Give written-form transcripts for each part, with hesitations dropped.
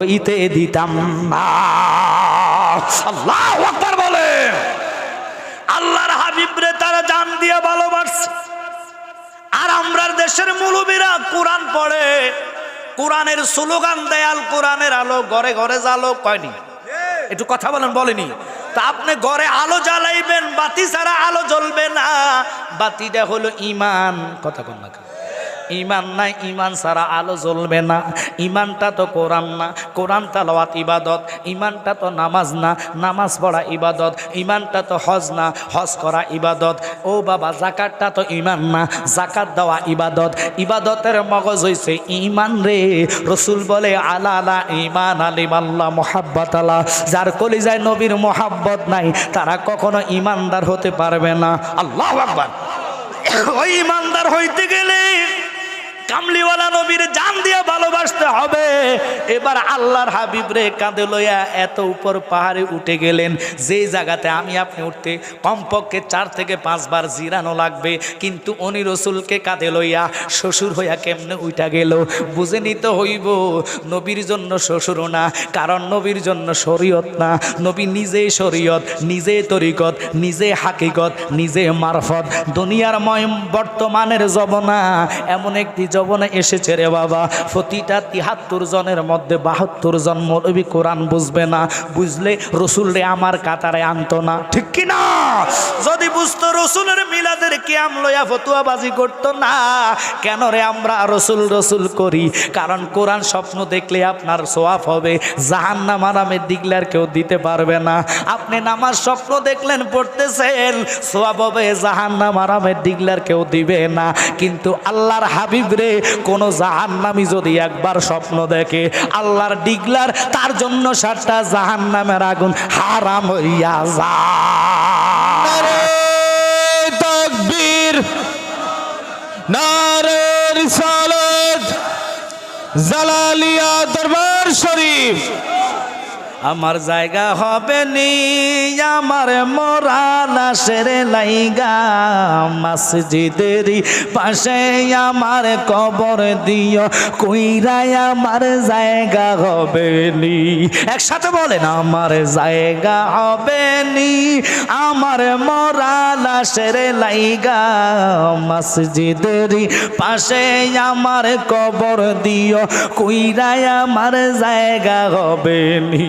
ইতে দিতাম না। আল্লাহু আকবার বলে। আল্লাহর হাবিবরে তারা জান দিয়ে ভালোবাসছে। আর আমরা দেশের মুলুবীরা কোরআন পড়ে, কোরআনের স্লোগান দেয়, আল কোরআনের আলো ঘরে ঘরে জ্বালো, কয়নি? একটু কথা বলেন, বলেনি? তা আপনি ঘরে আলো জ্বালাইবেন, বাতি ছাড়া আলো জ্বলবে না। বাতিটা হলো ঈমান। কথা কোন না, ঈমান নাই, ঈমান ছাড়া আলো জ্বলবে না। ঈমানটা তো কোরআন না, কোরআন তেলাওয়াত ইবাদত। ঈমানটা তো নামাজ না, নামাজ পড়া ইবাদত। ঈমানটা তো হজ না, হজ করা ইবাদত। ও বাবা, যাকাতটা তো ঈমান না, যাকাত দেওয়া ইবাদত। ইবাদতের মগজ হইছে ঈমান রে। রাসূল বলে আলা আলা ঈমান আলিমাল্লাহ মুহাব্বত আলা। যার কলিজায় নবীর মুহাব্বত নাই, তারা কখনো ঈমানদার হতে পারবে না। আল্লাহু আকবার। ওই ঈমানদার হইতে গেলে কামলিওয়ালা নবীর জান দিয়ে ভালোবাসতে হবে। এবার আল্লাহর হাবিব রে কাঁধে লইয়া এত উপর পাহাড়ে উঠে গেলেন, যে জায়গাতে আমি আপনি উঠতে কমপক্ষে 4 থেকে 5 বার জিরানো লাগবে, কিন্তু উনি রসুলকে কাঁধে লইয়া শ্বশুর হইয়া কেমনে উঠা গেল? বুঝে নিতে হইব নবীর জন্য শ্বশুর না, কারণ নবীর জন্য শরীয়ত না। নবী নিজেই শরীয়ত, নিজে তরিকত, নিজে হাকিকত, নিজে মারফত। দুনিয়ার বর্তমানের জবনা এমন একটি জবনে এসেছে রে বাবা, প্রতিটা 73 জনের মধ্যে 72 জন মৌলবী কোরআন বুঝবে না। বুঝলে রসুল রে আমার কাতারে আনতো না, ঠিক কি না? যদি বুঝতো রসুলের মিলাদের কিয়াম লইয়া ফতুয়াবাজি করতো না। কেন রে আমরা রসুল রসুল করি? কারণ কোরআন স্বপ্ন দেখলে আপনার সওয়াব হবে, জাহান্নাম আরামের দিগলার কেউ দিতে পারবে না। আপনি নামাজ স্বপ্ন দেখলেন, পড়তেছেন, সওয়াব হবে, জাহান্নাম আরামের দিগলার কেউ দিবে না। কিন্তু আল্লাহর হাবিব রে কোন জাহান্নামী যদি একবার স্বপ্ন দেখে, আল্লাহর ডিগলার তার জন্য 7টা জাহান্নামের আগুন হারাম হইয়া যায়। নারে তাকবীর, নারে রিসালাত, জালালিয়া দরবার শরীফ। আমার জায়গা হবে নি, আমার মরা লাশের লাইগা, মসজিদেরই পাশে আমার কবর দিও, কইরাই আমার জায়গা হবে নি। একসাথে বলেন, আমার জায়গা হবে নি, আমার মরা লাশের লাইগা, মসজিদেরই পাশে আমার কবর দিও, কইরাই আমার জায়গা হবে নি।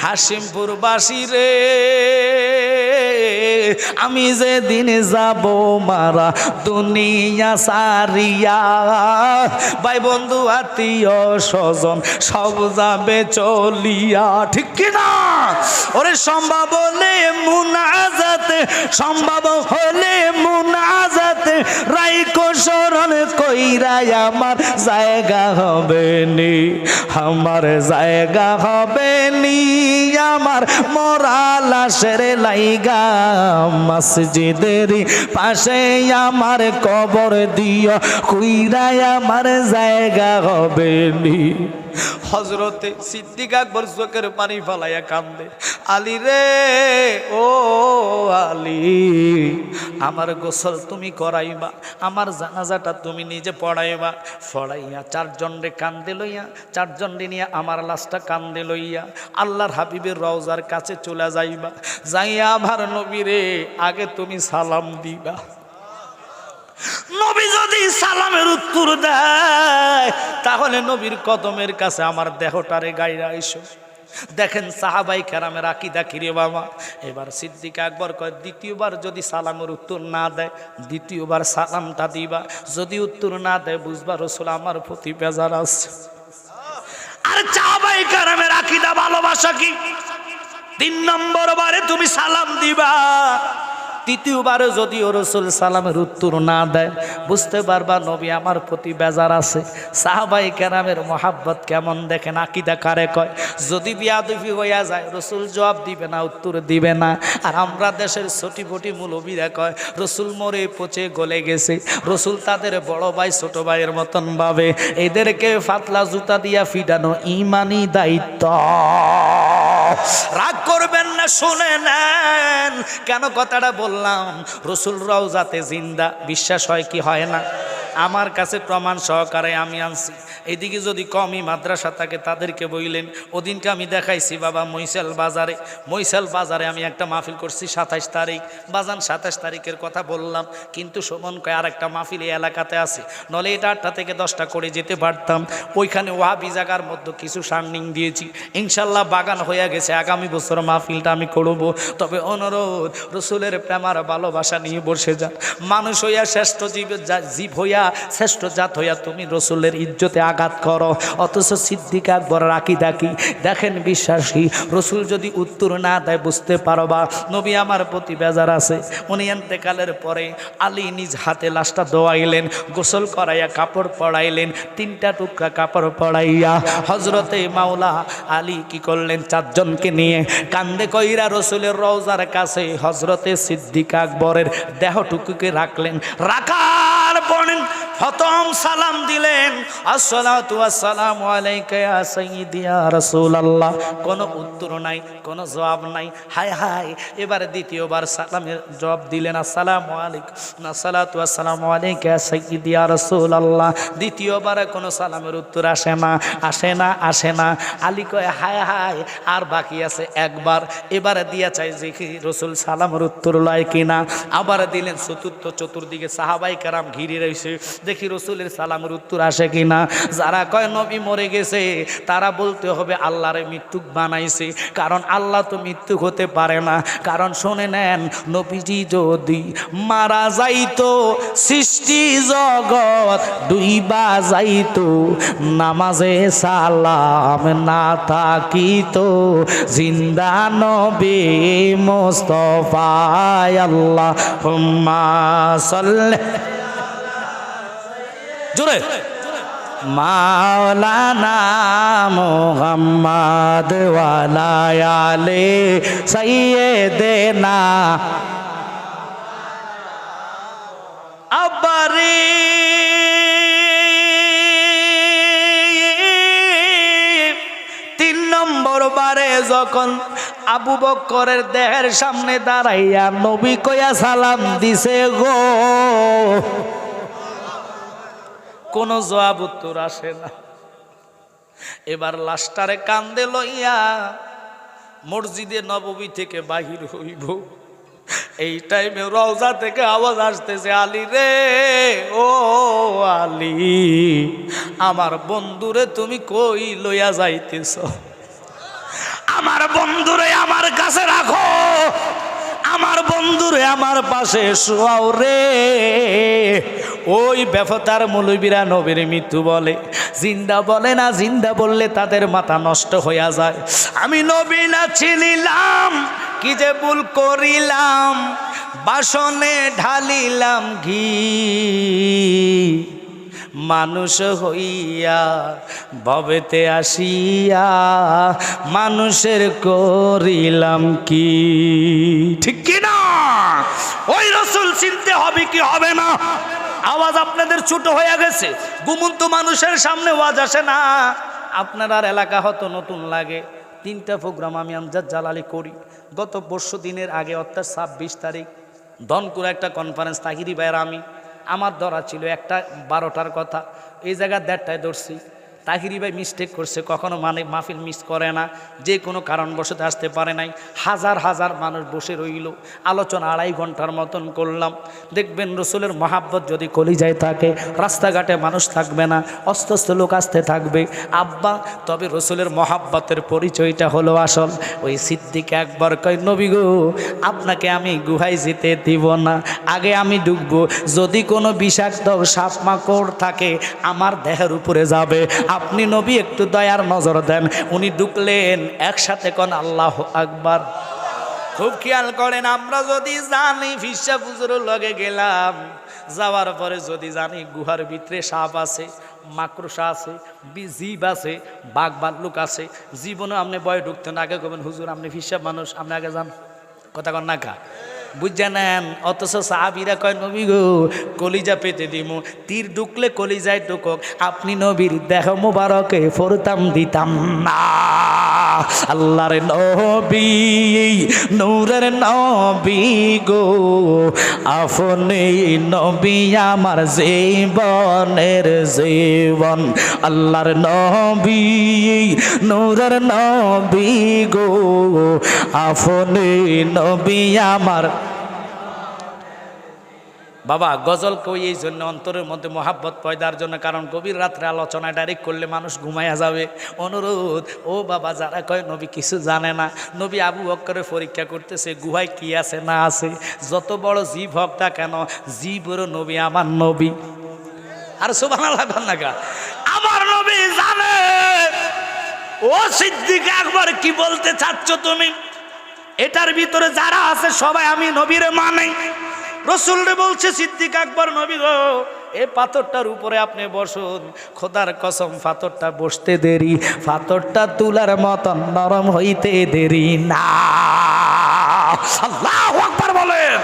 হাসিমপুরবাসী রে, আমি যে দিন যাব মারা দুনিয়া সারিয়া, ভাই বন্ধু আত্মীয় স্বজন সব যাবে চলিয়া, ঠিক কিনা? ওরে সম্ভব হলে মুনাজাতে, সম্ভব হলে মুনাজাতে রাইকো শরণ কইরাই আমার জায়গা হবে নি, আমার জায়গা হবে নি, আমার মরা লাশের লাইগা, মসজিদেরই পাশে আমার কবর দিও, কইরাই আমার জায়গা হবে নি। হযরতে সিদ্দিক আকবর চোখের পানি ফলাইয়া কান্দে, আলী রে, ও আলী, আমার গোসল তুমি করাইবা, আমার জানাজাটা তুমি নিজে পড়াইবা। পড়াইয়া 4 জন রে কান্দে লইয়া, 4 জন রে নিয়ে আমার লাশটা কান্দে লইয়া আল্লাহর হাবিবের রওজার কাছে চলে যাইবা। যাইয়া আমার নবীরে আগে তুমি সালাম দিবা। নবী যদি সালামের উত্তর দেয়, তাহলে নবীর কদমের কাছে আমার দেহটারে গাইরা আইসো। দেখেন সাহাবাই কেরামের আকীদা কি রে বাবা। এবার সিদ্দিক আকবর কয়, দ্বিতীয়বার যদি সালামের উত্তর না দেয়, দ্বিতীয়বার সালামটা দিবা। যদি উত্তর না দেয়, বুঝবা রসুল আমার প্রতি বেজার আছে। আর সাহাবাই কেরামের আকীদা ভালোবাসা কি? 3 নম্বর বারে তুমি সালাম দিবা, তৃতীয়বারে যদি ও রসুল সালামের উত্তর না দেয়, বুঝতে পারবা নবী আমার প্রতি বেজার আছে। সাহাবাই কেরামের মহাব্বত কেমন দেখেন, আকীদা কারে কয়। যদি বিয়াদবি হইয়া যায়, রসুল জবাব দিবে না, উত্তর দিবে না। আর আমরা দেশের ছোটি ফটি মৌলবীরা কয় রসুল মরে পচে গলে গেছে, রসুল তাদের বড় ভাই ছোট ভাইয়ের মতন ভাবে। এদেরকে ফাতলা জুতা দিয়া ফিডানো ইমানি দায়িত্ব। রাগ করবেন না, শুনে নেন কেন কথাটা বললাম। রসুল রওজাতে জিন্দা, বিশ্বাস হয় কি হয় না? আমার কাছে প্রমাণ সহকারে আমি আনছি। এইদিকে যদি কমই মাদ্রাসা থাকে তাদেরকে বললেন, ওদিনকে আমি দেখাইছি বাবা মৈশাল বাজারে আমি একটা মাহফিল করছি 27 তারিখ, বাজান 27 তারিখের কথা বললাম, কিন্তু শোভন কয় আর একটা মাহফিল এই এলাকাতে আছে, নলে এটা 8টা থেকে 10টা করে যেতে পারতাম। ওইখানে ওয়াহাবি জায়গার মধ্যে কিছু সার্নিং দিয়েছি, ইনশাল্লাহ বাগান হয়ে গেছে, আগামী বছর মাহফিলটা আমি করব। তবে অনুরোধ, রসুলের প্রেম আর ভালোবাসা নিয়ে বসে যান। মানুষ হইয়া শ্রেষ্ঠ জীব হইয়া শ্রেষ্ঠ জাত হইয়া তুমি রসুলের ইজ্জতে আঘাত করো, অথচ সিদ্দিক আকবর রাখি ডাকি দেখেন বিশ্বাসী। রসুল যদি উত্তর না দেয় বুঝতে পারবা নবী আমার প্রতি বেজার আছে। উনি ইন্তেকালের পরে আলী নিজ হাতে লাশটা দোয়াইলেন, গোসল করাইয়া কাপড় পরাইলেন, 3টা টুকরা কাপড় পরাইয়া হজরতে মাওলা আলী কি করলেন, 4 জনকে নিয়ে কান্দে কইরা রসুলের রওজার কাছে হজরতে সিদ্দিক আকবরের দেহটুকুকে রাখলেন। রাখার পরে প্রথম সালাম দিলেন, আসসালাতু ওয়াসসালামু আলাইকা ইয়া সাইয়্যিদি ইয়া রাসূলুল্লাহ। কোনো উত্তর নাই, কোনো জবাব নাই। হায় হায়, এবারে দ্বিতীয়বার সালামের জবাব দিলেন, আসসালামু আলাইকুম, আসসালাতু ওয়াসসালামু আলাইকা ইয়া সাইয়্যিদি ইয়া রাসূলুল্লাহ। দ্বিতীয়বারে কোনো সালামের উত্তর আসে না। আলী কয় হায় হায়, আর বাকি আছে একবার। এবারে দিয়া চাই যে কি রসুল সালামের উত্তর লয় কিনা। আবার দিলেন চতুর্দিকে সাহাবাই কেরাম ঘিরে রয়েছে, দেখি রসুলের সালামের উত্তর আসে কিনা। যারা কয় নবী মরে গেছে তারা বলতে হবে আল্লাহরে মৃত্যুক বানাইছে, কারণ আল্লাহ তো মৃত্যুক হতে পারে না। কারণ শুনে নেন, নবীজি যদি মারা যাইতো সৃষ্টি জগৎ ডুইবা যাইতো, নামাজে সালাম না থাকিতো, জিন্দা নবী মুস্তাফা আল্লাহুম্মা সাল্লি জোরে মাওলানা মুহাম্মদ ওয়ালা আলে সাইয়্যিদিনা আব্বারি। 3 নম্বর বারে যখন আবু বকরের দেহের সামনে দাঁড়াইয়া নবী কয়া সালাম দিছে গো, কোনো জবাব উত্তর আসে না। এবার লাশটারে কান্দে লইয়া মসজিদে নববী থেকে বাহির হইব। এই টাইমে রওজা থেকে আওয়াজ আসতেছে, আলী রে, ও আলী, আমার বন্ধুরে তুমি কই লইয়া যাইতেছ? আমার বন্ধুরে আমার কাছে রাখো, আমার বন্ধুরে আমার পাশে শোয়াও রে। ওই বেফতার মৌলবীরা নবীর মৃত্যু বলে, জিন্দা বলে না। জিন্দা বললে তাদের মাথা নষ্ট হইয়া যায়। আমি নবী না ছিলাম, কি যে ভুল করিলাম, বাসনে ঢালিলাম ঘি, মানুষ হইয়া ভবেতে আসিয়া মানুষের করিলাম কি। ঠিক কি না? ওই রসুল চিনতে হবে কি হবে না? আওয়াজ আপনাদের ছোট হয়ে গেছে, ঘুমন্ত মানুষের সামনে আওয়াজ আসে না। আপনার আর এলাকা হয়তো নতুন লাগে। 3টা প্রোগ্রাম আমি আমজাদ জালালি করি। গত পরশু দিনের আগে অর্থাৎ 26 তারিখ ধনকুরা একটা কনফারেন্স, তাহিরি ভাইয়ের আমার ধরা ছিল 1:12টার কথা, এই জায়গা 1:30টায় ধরছি। তাহিরি ভাই মিস্টেক করছে, কখনো মাহফিল মিস করে না, যে কোনো কারণবশত আসতে পারে নাই। হাজার হাজার মানুষ বসে রইল, আলোচনা 2.5 ঘন্টার মতন করলাম। দেখবেন রসুলের মহাব্বত যদি কলিজায় থাকে, রাস্তাঘাটে মানুষ থাকবে না, অস্তস্ত লোক আসতে থাকবে। আব্বা, তবে রসুলের মহাব্বতের পরিচয়টা হলো আসল। ওই সিদ্দিক একবার কয়, নবী গো, আপনাকে আমি গুহায় যেতে দিব না, আগে আমি ঢুকবো। যদি কোনো বিষাক্ত সাপ মাকড় থাকে আমার দেহের উপরে যাবে, আপনি নবী একটু দয়ার নজর দেন। উনি ঢুকলেন, একসাথে কোন আল্লাহু আকবার। খুব খেয়াল করেন, আমরা যদি জানি ফিসা হুজুরের লগে গেলাম, যাওয়ার পরে যদি জানি গুহার ভিতরে সাপ আছে, মাকড়সা আছে, জীব আছে, বাঘ ভাল্লুক আছে, জীবনে আপনি ভয় ঢুকতেন। আগে কবেন হুজুর আপনি ফিসা মানুষ, আপনি আগে যান, কথা কন না কা, বুঝে নেন। অথচ সাহাবীরা কয়, নবী গো, কলিজা পেতে দিমু, তীর ঢুকলে কলিজায় ঢুকক, আপনি নবীর দেহ মুবারকে ফোরতাম দিতাম না। আল্লাহর নবী নূরের নবী গো, আপনি নবী আমার জীবনের জীবন। আল্লাহর নবী নূরের নবী গো, আপনি নবী আমার। বাবা গজল কই এই জন্য অন্তরের মধ্যে মহাব্বত পয়দার জন্য, কারণ গভীর রাত্রে আলোচনা ডাইরেক্ট করলে মানুষ ঘুমাইয়া যাবে। অনুরোধ, ও বাবা যারা কয় নবী কিছু জানে না, নবী আবু বকরের পরীক্ষা করতেছে গুহায় কি আছে না আছে। যত বড় জীব হোক তা কেন, জীবেরও নবী আমার নবী। আর সুবহানাল্লাহ বান্নাগা, আমার নবী জানে। ও সিদ্দিক আকবর কি বলতে চাচ্ছ তুমি? এটার ভিতরে যারা আছে সবাই আমি নবীরে মানে। রসুলরে বলছে সিদ্দিক আকবর নবী গো, এ পাথরটার উপরে আপনি বসুন। খোদার কসম পাথরটা বসতে দেরি, পাথরটা তুলার মতন নরম হইতে দেরি না। আল্লাহু আকবার বলেন।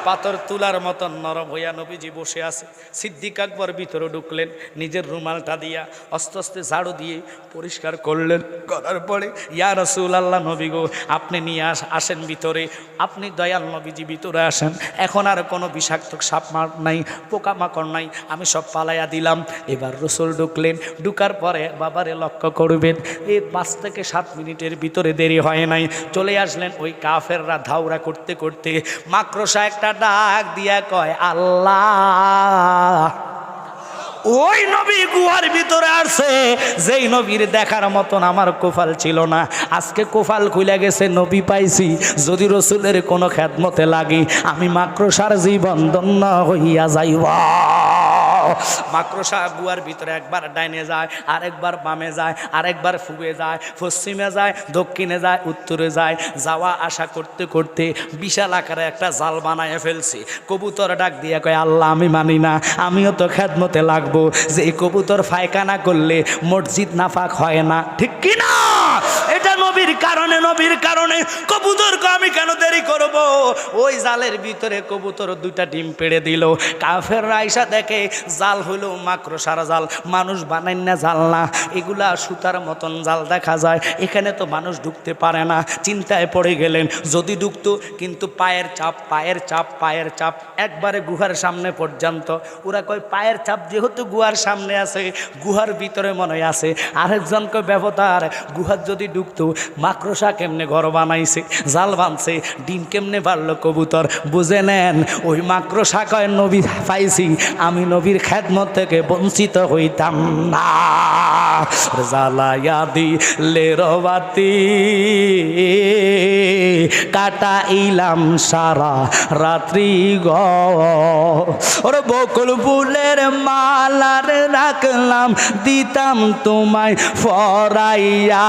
পাথর তুলার মতন নরম হইয়া নবীজি বসে আছে। সিদ্দিক আকবর ভিতরে ঢুকলেন, নিজের রুমালটা দিয়া আস্তে আস্তে ঝাড়ু দিয়ে পরিষ্কার করলেন। করার পরে ইয়া রাসূলুল্লাহ নবী গো, আপনি নিয়ে আসেন ভিতরে, আপনি দয়াল নবীজি ভিতরে আসেন। এখন আর কোনো বিষাক্ত সাপ মার নাই, পোকামাকড় নাই, আমি সব পালাইয়া দিলাম। এবার রসুল ঢুকলেন। ঢুকার পরে বাবারে লক্ষ্য করবেন, এই 5 থেকে 7 মিনিটের ভিতরে দেরি হয় নাই, চলে আসলেন ওই কাফেররা ধাওরা করতে করতে। মাকড়সা একটা ডাক দিয়া কয় আল্লাহ। ওই নবী গুহার ভিতরে আসছে, যেই নবীর দেখার মতন আমার কোফাল ছিল না, আজকে কোফাল খুলে গেছে, নবী পাইছি। যদি রসুলের কোনো খেদমতে লাগি, আমি মাকড়সার জীবন ধন্য হইয়া যাইব। মাকড়সা গুহার ভিতরে একবার ডাইনে যায়, আরেকবার বামে যায়, আরেকবার ফুবে যায়, পশ্চিমে যায়, দক্ষিণে যায়, উত্তরে যায়। যাওয়া আসা করতে করতে বিশাল আকারে একটা জাল বানায় ফেলছে। কবুতর ডাক দিয়ে কয় আল্লাহ আমি মানি না, আমিও তো খেদমতে লাগবো। যে কবুতর ফায়খানা করলে মসজিদ নাফাক হয় না, ঠিক কি না? এটা নবীর কারণে, নবীর কারণে কবুতরকে আমি কেন দেরি করব? ওই জালের ভিতরে কবুতর 2টা ডিম পেড়ে দিল। কাফের আইসা দেখে জাল হলো মাকড়সার জাল, মানুষ বানাই না জাল না, এগুলা সুতার মতন জাল দেখা যায়, এখানে তো মানুষ ঢুকতে পারে না। চিন্তায় পড়ে গেলেন, যদি ঢুকতো কিন্তু পায়ের চাপ, পায়ের চাপ, পায়ের চাপ একবারে গুহার সামনে পর্যন্ত। ওরা কয় পায়ের চাপ যেহেতু গুহার সামনে আছে, গুহার ভিতরে মনে আছে। আরেকজনকে ব্যবতার গুহার যদি ঢুকতো, মাকড়সা কেমনে ঘর বানাইছে, জাল বানছে, ডিম কেমনে পারলো কবুতর, বুঝে নেন। ওই মাকড়সা কয় নবী পাইছি, আমি নবীর খেদমত থেকে বঞ্চিত হইতাম না। জ্বালাইয়া দিলে রবাতি কাটাইলাম সারা রাত্রি গো, ওরে বকুল ফুলের মালার রাখলাম, দিতাম তোমায় ফরাইয়া,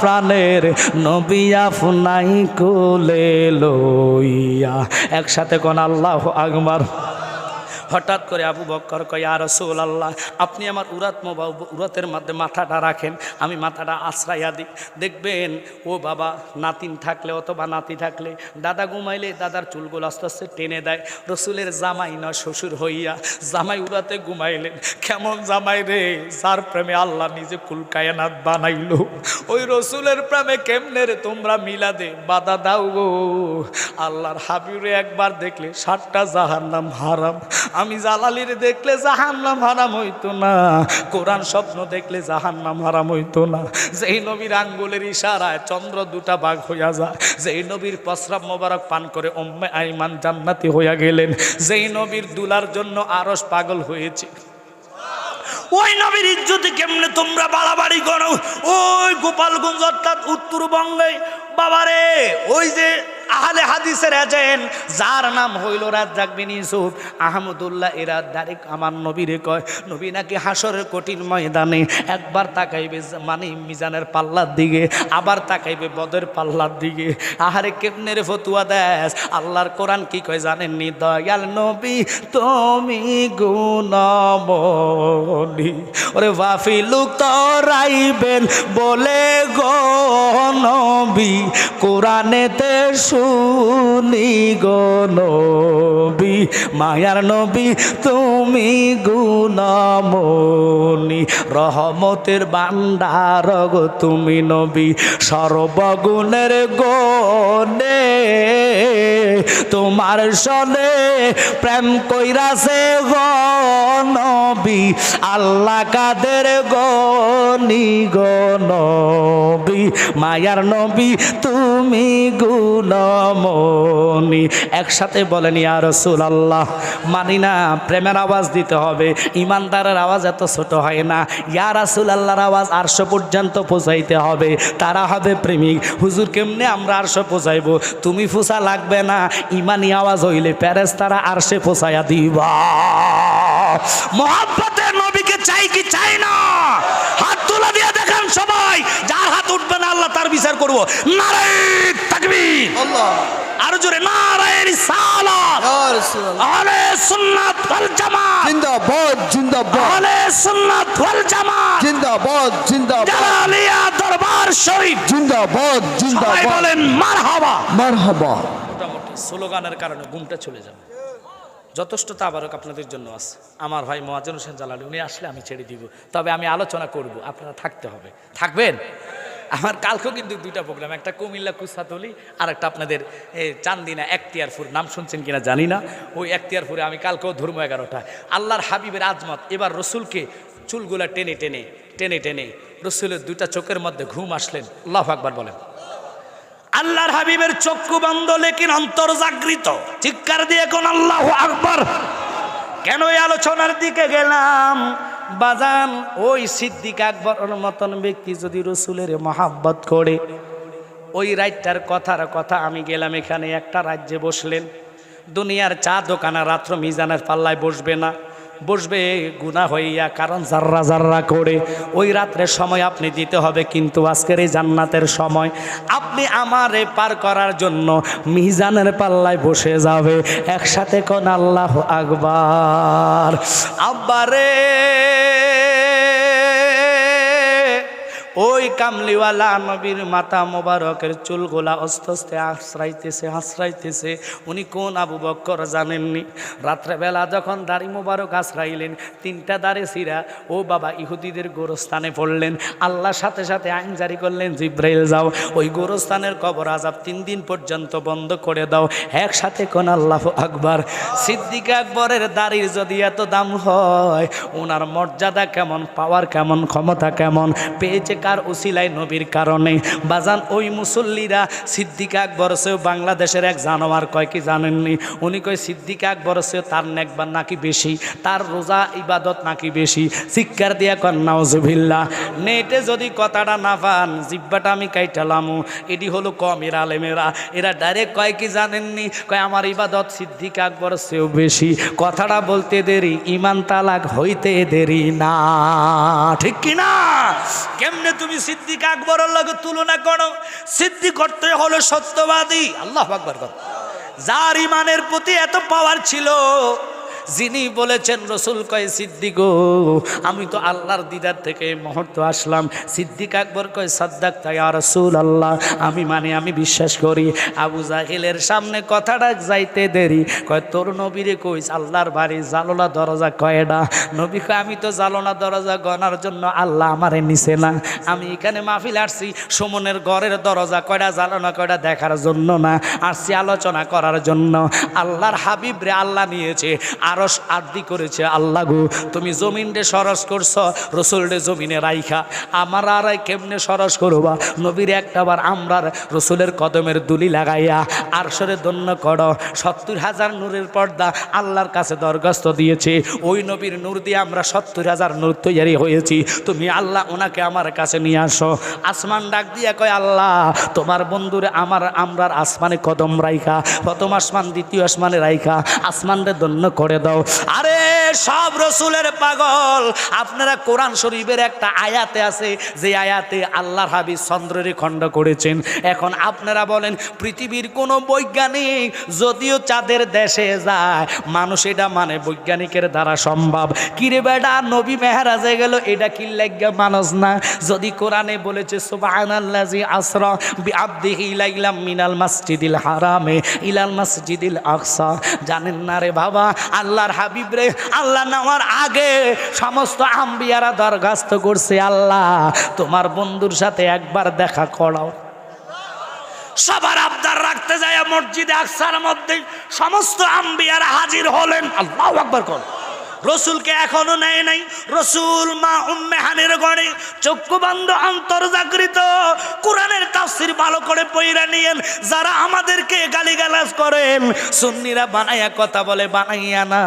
প্রাণের নবী আপনাই কোলে লইয়া। একসাথে কোন আল্লাহু আকবার। হঠাৎ করে আবু বকর কয় ইয়া রাসূলুল্লাহ, আপনি আমার উরাতের মধ্যে মাথাটা রাখেন, আমি মাথাটা আশ্রাইয়া দিই। দেখবেন ও বাবা নাতিন থাকলে অথবা নাতি থাকলে, দাদা ঘুমাইলে দাদার চুলগুলো আস্তে আস্তে টেনে দেয়। রসুলের জামাই না শ্বশুর হইয়া জামাই উরাতে ঘুমাইলেন। কেমন জামাই রে, যার প্রেমে আল্লাহ নিজে কুল কায়নাত বানাইলো। ওই রসুলের প্রেমে কেমনে রে তোমরা মিলাদে বাধা দাও গো। আল্লাহর হাবিবে একবার দেখলে 7টা জাহান্নাম হারাম। আমি জালালির দেখলে জাহান্নাম হারাম হইতো না, কোরআন স্বপ্ন দেখলে জাহান্নাম হারাম হইতো না। যেই নবীর আঙ্গুলের ইশারায় চন্দ্র 2টা ভাগ হইয়া যায়, যেই নবীর প্রস্রাব মোবারক পান করে উম্মে আইমান জান্নাতি হইয়া গেলেন, যেই নবীর দুলার জন্য আরশ পাগল হয়েছে, ওই নবীর ইজ্জতে কেমনে তোমরা বাড়াবাড়ি করো? ওই গোপালগঞ্জ অর্থাৎ উত্তরবঙ্গে বাবারে, ওই যে আহলে হাদিসের এজেন্ট যার নাম হইল রাজ্জাক বিন ইউসুফ আহমদুল্লাহ, এরা ডাইরেক্ট আমার নবীরে কয়, নবী নাকি হাসরের কঠিন ময়দানে একবার তাকাইবে মানে মিজানের পাল্লার দিকে, আবার তাকাইবে বদের পাল্লার দিকে। আহারে কেমনে রে ফতুয়া দেশ। আল্লাহর কোরআন কি কয় জানেননি? দয়াল নবী তুমি গুণমণি, ওরে ওয়াফি লোক তরাইবেন বলে গো নবী, কোরআনেতে শুনি গো নবী, মায়ার নবী তুমি গুণমণি, রহমতের ভান্ডার গো তুমি নবী, সর্বগুণের গনে তোমার সনে প্রেম কইরাছে গো নবী, আল্লাহ কাদের গনি গো নবী, মায়ার নবী তুমি গুণমণি। একসাথে বলেন ইয়া রাসূলুল্লাহ। মানি না, প্রেমের আওয়াজ দিতে হবে, ইমানদারের আওয়াজ এত ছোট হয় না। ইয়া রাসূলুল্লাহর আওয়াজ আরশ পর্যন্ত পৌঁছাইতে হবে, তারা হবে প্রেমিক। হুজুর কেমনে আমরা আরশ পৌঁছাইবো? তুমি ফুসা লাগবে না, ইমানি আওয়াজ হইলে ফেরেশতারা আরশে পৌঁছায়া দিবা। মোহাব্বতের নবীকে চাই কি চাই না? হাত তুলে দিয়ে দেখেন সবাই, যার হাত উঠবে না আল্লাহ তার বিচার করব। নারায়ে তাকবীর, আল্লাহ, আরো জোরে নারায়ে রিসালাত, ইয়া রাসূলুল্লাহ, আহলে সুন্নাত ওয়াল জামাত, জিন্দাবাদ জিন্দাবাদ, আহলে সুন্নাত ওয়াল জামাত, জিন্দাবাদ জিন্দাবাদ, জালালিয়া দরবার শরীফ, জিন্দাবাদ সবাই জিন্দাবাদ, বলেন মারহাবা। মারহাবা। মোটামুটি স্লোগানের কারণে ঘুমটা চলে যাবে, যথেষ্ট তাবারক আপনাদের জন্য আছে। আমার ভাই মোয়াজ্জেম হোসেন জালালি উনি আসলে আমি ছেড়ে দিব, তবে আমি আলোচনা করব, আপনারা থাকতে হবে, থাকবেন। আমার কালকেও কিন্তু দুইটা প্রোগ্রাম, একটা কুমিল্লা কুসাতলি আর একটা আপনাদের চান্দিনা এখতিয়ারপুর, নাম শুনছেন কিনা জানি না, ওই এখতিয়ারপুরে আমি কালকেও ধর্ম 11টায়। আল্লাহর হাবিবের আজমত, এবার রসুলকে চুলগুলা টেনে টেনে টেনে টেনে রসুলের দুইটা চোখের মধ্যে ঘুম আসলেন। আল্লাহু আকবার বলেন। আল্লাহর হাবিবের চক্ষু বন্ধ, লেকিন অন্তর জাগৃত। চিৎকার দিয়ে কোন আল্লাহু আকবার। কেন এই আলোচনার দিকে গেলাম বাজান? ওই সিদ্দিক আকবরের মতন ব্যক্তি যদি রসুলের মহাব্বত করে, ওই রাইটটার কথার কথা আমি গেলাম এখানে একটা রাজ্যে বসলেন, দুনিয়ার চা দোকানে রাত্র মিজানের পাল্লায় বসবে না, বসবে গুনাহ হইয়া, কারণ জাররা জাররা করে ওই রাত্রের সময় আপনি দিতে হবে। কিন্তু আজকের এই জান্নাতের সময় আপনি আমারে পার করার জন্য মিজানের পাল্লায় বসে যাবে। একসাথে কোন আল্লাহু আকবার। আব্বারে ওই কামলিওয়ালা নবীর মাথা মোবারকের চুলগুলা আস্তে আস্তে আশ্রাইতেছে। উনি কোন আবু বক্কর জানেননি? রাত্রেবেলা যখন দাড়ি মোবারক আশ্রাইলেন, তিনটা দাড়ি ছিঁড়া ও বাবা ইহুদিদের গোরস্থানে পড়লেন। আল্লাহর সাথে সাথে আইন জারি করলেন, জিব্রাইল যাও ওই গোরস্থানের কবর আযাব 3 দিন পর্যন্ত বন্ধ করে দাও। একসাথে কোন আল্লাহু আকবার। সিদ্দিক আকবরের দাড়ির যদি এত দাম হয়, ওনার মর্যাদা কেমন, পাওয়ার কেমন, ক্ষমতা কেমন পেয়েছে কার উসিলায়? নবীর কারণে। বাজান ওই মুসল্লিরা সিদ্দিক আকবর চেয়েও বাংলাদেশের এক জানোয়ার, কয় কি জানেননি? উনি কয় সিদ্দিক আকবর চেয়েও তার নেকবার নাকি বেশি, তার রোজা ইবাদত নাকি বেশি। চিৎকার দিয়া কন নাউজুবিল্লাহ। নেটে যদি কথাটা না পান, জিব্বাটা আমি কাইটালামু। এটি হলো কমের আলেমেরা, এরা ডাইরেক্ট কয় কি জানেননি? কয় আমার ইবাদত সিদ্দিক আকবর চেয়েও বেশি। কথাটা বলতে দেরি, ইমান তালাক হইতে দেরি না, ঠিক কিনা? কেমনে তুমি সিদ্দিক আকবরের লগে তুলনা করো? সিদ্দিক অর্থে হলো সত্যবাদী। আল্লাহু আকবার। যার ইমানের প্রতি এত পাওয়ার ছিল, যিনি বলেছেন রসুল কয় সিদ্দিক আমি তো আল্লাহর দিদার থেকে এই মুহূর্ত আসলাম। সিদ্দিক আকবর কয় সাদ্দাকতা ইয়া রাসূলুল্লাহ, আমি মানে আমি বিশ্বাস করি। আবু জাহেলের সামনে কথাটা যাইতে দেরি, কয় তোর নবীরে কইস আল্লাহর বাড়ি জালোলা দরজা কয়টা? নবী কয় আমি তো জালোলা দরজা গনার জন্য আল্লাহ আমারে নিছে না, আমি এখানে মাহফিল আসছি সুমনের ঘরের দরজা কয়টা জালোনা কয়টা দেখার জন্য না, আসছি আলোচনা করার জন্য। আল্লাহর হাবিব রে আল্লাহ নিয়েছে, আরশ আরদি করেছে। আল্লাহ গো তুমি জমিন রে সরস করছ, রসুল রে জমিনে রাইখা আমার আর কেমনে সরস করবা? নবীর একটাবার আমরার রসুলের কদমের দুলি লাগাইয়া আরশরে দন্য করো। 70,000 নূরের পর্দা আল্লাহর কাছে দরখাস্ত দিয়েছে, ওই নবীর নূর দিয়ে আমরা 70,000 নূর তৈরি হয়েছি। তুমি আল্লাহ ওনাকে আমার কাছে নিয়ে আসো। আসমান ডাক দিয়া কয় আল্লাহ তোমার বন্ধুরে আমরার আসমানে কদম রাইখা, প্রথম আসমান দ্বিতীয় আসমানে রাইখা আসমান রে দন্য করে দাও। আরে সব রসুলের পাগল। আপনারা কোরআন শরীফের একটা আয়াতে আছে, যে আয়াতে আল্লাহর হাবিব চন্দ্রের খণ্ড করেছেন। এখন আপনারা বলেন, পৃথিবীর কোনো বৈজ্ঞানিক যদিও চাঁদের দেশে যায়, মানুষ এটা মানে বৈজ্ঞানিকের দ্বারা সম্ভব। কিরে বেটা, নবী মেহরাজে গেল, এটা কি লাগা মানুষ না? যদি কোরআনে বলেছে সুবহানাল্লাযী আসরা বিআবদিহি লাইলাম মিনাল মাসজিদিল হারামে ইলাল মাসজিদিল আকসা। জানেন না রে বাবা, আল্লাহর হাবিব রে আল্লাহ নেওয়ার আগে সমস্ত আম্বিয়ারা দরখাস্ত করছে, আল্লাহ তোমার বন্ধুর সাথে একবার দেখা করাও। সবার আবদার রাখতে যায় মসজিদে আকসার মধ্যে সমস্ত আম্বিয়ারা হাজির হলেন। আল্লাহু আকবার কর। রসুলকে এখনো নেয় নাই। রসুল মা উম্মে হানির ঘরে চক্ষু বন্ধ, অন্তর জাগৃত, কোরআনের তাফসীর ভালো করে পড়া নিয়েন। যারা আমাদেরকে গালিগালাজ করেন, সুন্নিরা বানাইয়া কথা বলে, বানাইয়া না।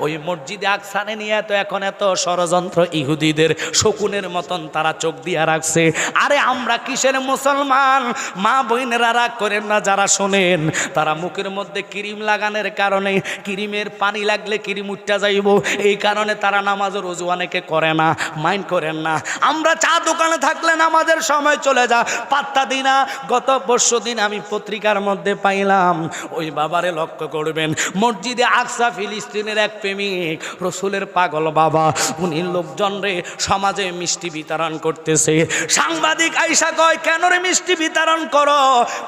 ওই মসজিদে আকসানে নিয়ে তো এখন এত ষড়যন্ত্র, ইহুদিদের শকুনের মতন তারা চোখ দিয়া রাখছে। আরে আমরা কিসের মুসলমান? মা বোনেরা রাগ করেন না, যারা শোনেন, তারা মুখের মধ্যে ক্রিম লাগানোর কারণে ক্রিমের পানি লাগলে ক্রিম উঠটা যাইব, এই কারণে তারা নামাজের ওযু অনেকে করে না, মাইন্ড করেন না। আমরা চা দোকানে থাকলে নামাজের সময় চলে যা, পাত্তা দিই না। গত পরশু দিন আমি পত্রিকার মধ্যে পাইলাম, ওই বাবারে লক্ষ্য করবেন, মসজিদে আকসা ফিলিস্তিনের এক প্রেমিক, রসুলের পাগল বাবা, উনি লোকজনরে সমাজে মিষ্টি বিতরণ করতেছে। সাংবাদিক আইসা কয়, কেন রে মিষ্টি বিতরণ করো?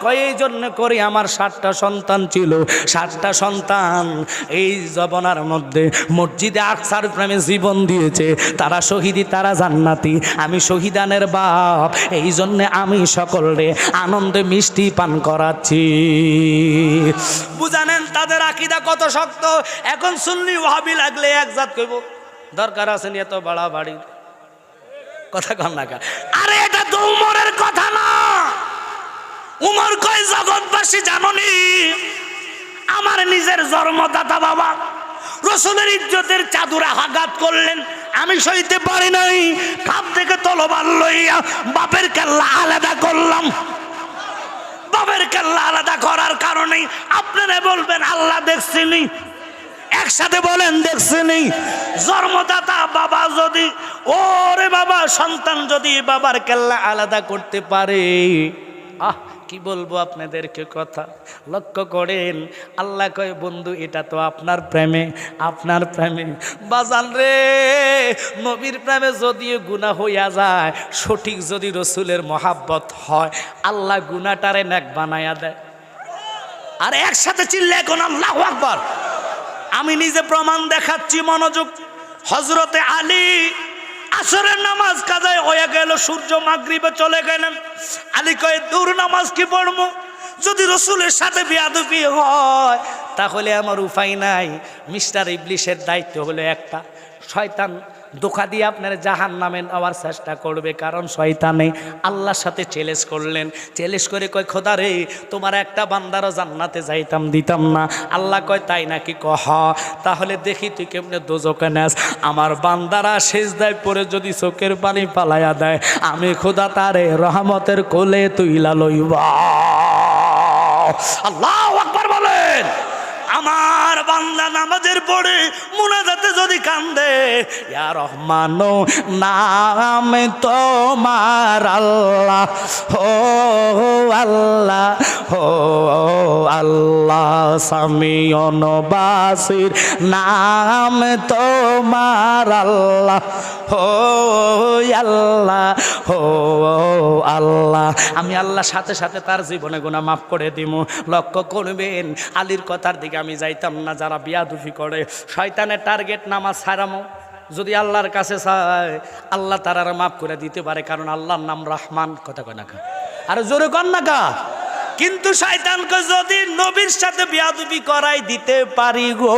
কয় এই জন্য করি, আমার 7টা সন্তান ছিল, 7টা সন্তান এই জবনার মধ্যে মসজিদে আকসার প্রেমে জীবন দিয়েছে, তারা শহীদি, তারা জান্নাতি, আমি শহীদানের বাপ, এই জন্যে আমি সকলরে আনন্দে মিষ্টি পান করাচ্ছি। বুঝানেন তাদের আকীদা কত শক্ত। এখন সুন্নি ওয়াহাবি লাগলে এক জাত কইব, দরকার আছে নি এত বাড়াবাড়ি কথা কন না। আরে এটা তো উমরের কথা না। উমর কয়, জগৎবাসী জাননি, আমার নিজের জন্মদাতা বাবা রসুলের ইজ্জতের চাদরে আঘাত করলেন, আমি সইতে পারি নাই, কাপ থেকে তলোয়ার লইয়া বাপের কেল্লা আলাদা করলাম। বাপের কেল্লা আলাদা করার কারণে আপনারা বলবেন আল্লাহ দেখছেনি, একসাথে বলেন দেখছেনি। জন্মদাতা বাবা যদি, ওরে বাবা, সন্তান যদি বাবার কেল্লা আলাদা করতে পারে, কি বলবো আপনাদেরকে কথা। লক্ষ্য করেন, আল্লাহ কয়, বন্ধু এটা তো আপনার প্রেমে, আপনার প্রেমে বাজান রে। নবীর প্রেমে যদিও গুনাহ হইয়া যায়, সঠিক যদি রসুলের মহাব্বত হয়, আল্লাহ গুনাহটারে নেক বানায়া দেয়। আর একসাথে চিল্লে এখন আল্লাহু আকবার। আমি নিজে প্রমাণ দেখাচ্ছি, মনোযোগ। হযরতে আলী আসরের নামাজ কাজায় হয়ে গেল, সূর্য মাগরিবে চলে গেলেন। আলী কয়, দূর নামাজ কি পড়বো? যদি রসুলের সাথে বেয়াদবি হয় তাহলে আমার উপায় নাই। মিস্টার ইবলিসের দায়িত্ব হলো একটা, শয়তান ধোঁকা দিয়ে আপনার জাহান্নামে নেওয়ার চেষ্টা করবে, কারণ শয়তানে আল্লাহর সাথে চ্যালেঞ্জ করলেন। চ্যালেঞ্জ করে কয়, খোদা রে, তোমার একটা বান্দারও জান্নাতে যাইতাম দিতাম না। আল্লাহ কয়, তাই নাকি? কহ, তাহলে দেখি তুই কেমনে দোজকে নেস। আমার বান্দারা সেজদায় পড়ে যদি চোখের পানি পালাইয়া দেয়, আমি খোদা তারে রহমতের কোলে তুইলা লইবা। আল্লাহু আকবার বলেন। আমার বান্দা নামাজের পড়ে মুনাজাতে যদি কান্দে, ইয়া রহমান নাম তোমার আল্লাহ, ও আল্লাহ, ও আল্লাহ, সামিউন বাসির নাম তোমার আল্লাহ, ও আল্লাহ, ও আল্লাহ। আমি আল্লাহর সাথে সাথে তার জীবনে গুনাহ মাফ করে দিব। লক্ষ্য করবেন, আলীর কথার দিকে আমি যাইতাম না। যারা বিয়াদুফি করে, শয়তানের টার্গেট নামাজ ছাড়ামো, যদি আল্লাহর কাছে চায় আল্লাহ তারারা মাফ করে দিতে পারে, কারণ আল্লাহর নাম রহমান। কথা কয় না কা? আরে জোরে কন না কা? কিন্তু শয়তানকে যদি নবীর সাথে বিয়াদবি করাই দিতে পারি গো,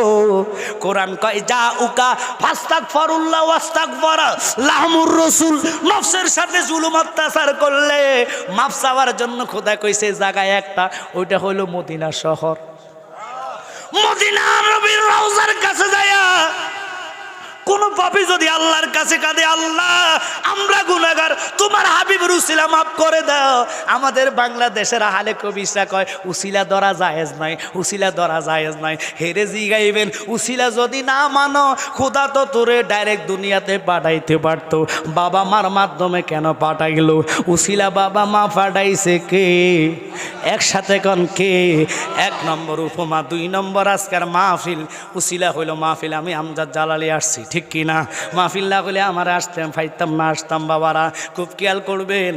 কোরআন কয়, যা উকা ফাস্তাগফিরুল্লাহ ওয়াস্তাগফার লাহুমুর রাসূল। নফসের সাথে জুলুম অত্যাচার করলে মাফ চাওয়ার জন্য খোদা কইছে জায়গায় একটা, ওইটা হলো মদিনা শহর। মদিনা নবীর রওজার কাছে যায়া কোন পাপী যদি আল্লাহর কাছে কাঁদে, আল্লাহ আমরা গুনাহগার, তোমার হাবিবের উসিলা মাফ করে দাও। আমাদের বাংলাদেশের আহলে কবিরা কয় উসিলা ধরা জায়েজ নাই, উসিলা ধরা জায়েজ নাই। হেরে জিগাইবেন উসিলা যদি না মানো, খোদা তো তোরে ডাইরেক্ট দুনিয়াতে পাঠাইতে পারতো, বাবা মার মাধ্যমে কেন পাঠাইলো? উসিলা বাবা মা পাঠাইছে কে? একসাথে কোন কে? এক নম্বর উপমা, দুই নম্বর আজকের মাহফিল। উসিলা হইল মাহফিল, আমি আমজাদ জালালি আসছি, ঠিক কিনা? মাহফিল না হলে আমার আসতাম ফাইতাম না, আসতাম। বাবারা খুব খেয়াল করবেন,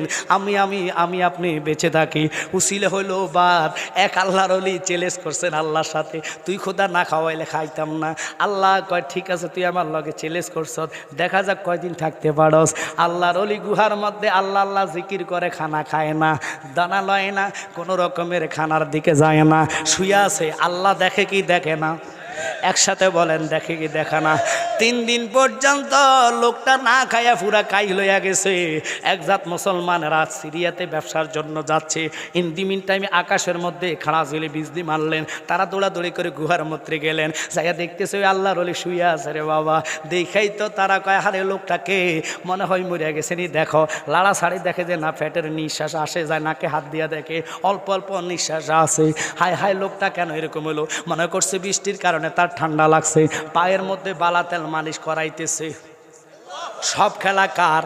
আমি আপনি বেঁচে থাকি। উসিলা হইলো বাদ, এক আল্লাহর ওলি চ্যালেঞ্জ করছেন আল্লাহর সাথে, তুই খোদা না খাওয়াইলে খাইতাম না। আল্লাহ কয় ঠিক আছে, তুই আমার লগে চ্যালেঞ্জ করছ, দেখা যাক কয়দিন থাকতে পারস। আল্লাহর ওলি গুহার মধ্যে আল্লাহ আল্লাহ জিকির করে, খানা খায় না, দানা লয় না, কোনো রকমের খানার দিকে যায় না, শুয়ে আছে। আল্লাহ দেখে কি দেখে না? একসাথে বলেন, দেখে কি দেখে না? 3 দিন পর্যন্ত লোকটা না খাইয়া পুরা কাই লইয়া গেছে। একজাত মুসলমানেরা সিরিয়াতে ব্যবসার জন্য যাচ্ছে, ইন দি মিন টাইমে আকাশের মধ্যে খাড়া ঝুলে বিজলি মারলেন। তারা দৌড়াদৌড়ি করে গুহার মধ্যে গেলেন, যাইয়া দেখতেছে ওই আল্লাহর ওলি শুয়ে আছে রে বাবা। দেখাই তো তারা কয়, হারে লোকটাকে মনে হয় মরিয়া গেছে নি, দেখো লাড়া ছাড়ি, দেখে যে না পেটের নিঃশ্বাস আসে যায়, নাকে হাত দিয়া দেখে অল্প অল্প নিঃশ্বাস আছে। হায় হায়, লোকটা কেন এরকম হলো? মনে করছে বৃষ্টির কারণে তার ঠান্ডা লাগছে, পায়ের মধ্যে বালা তেল মালিশ করাইতেছে। সব খেলা কার?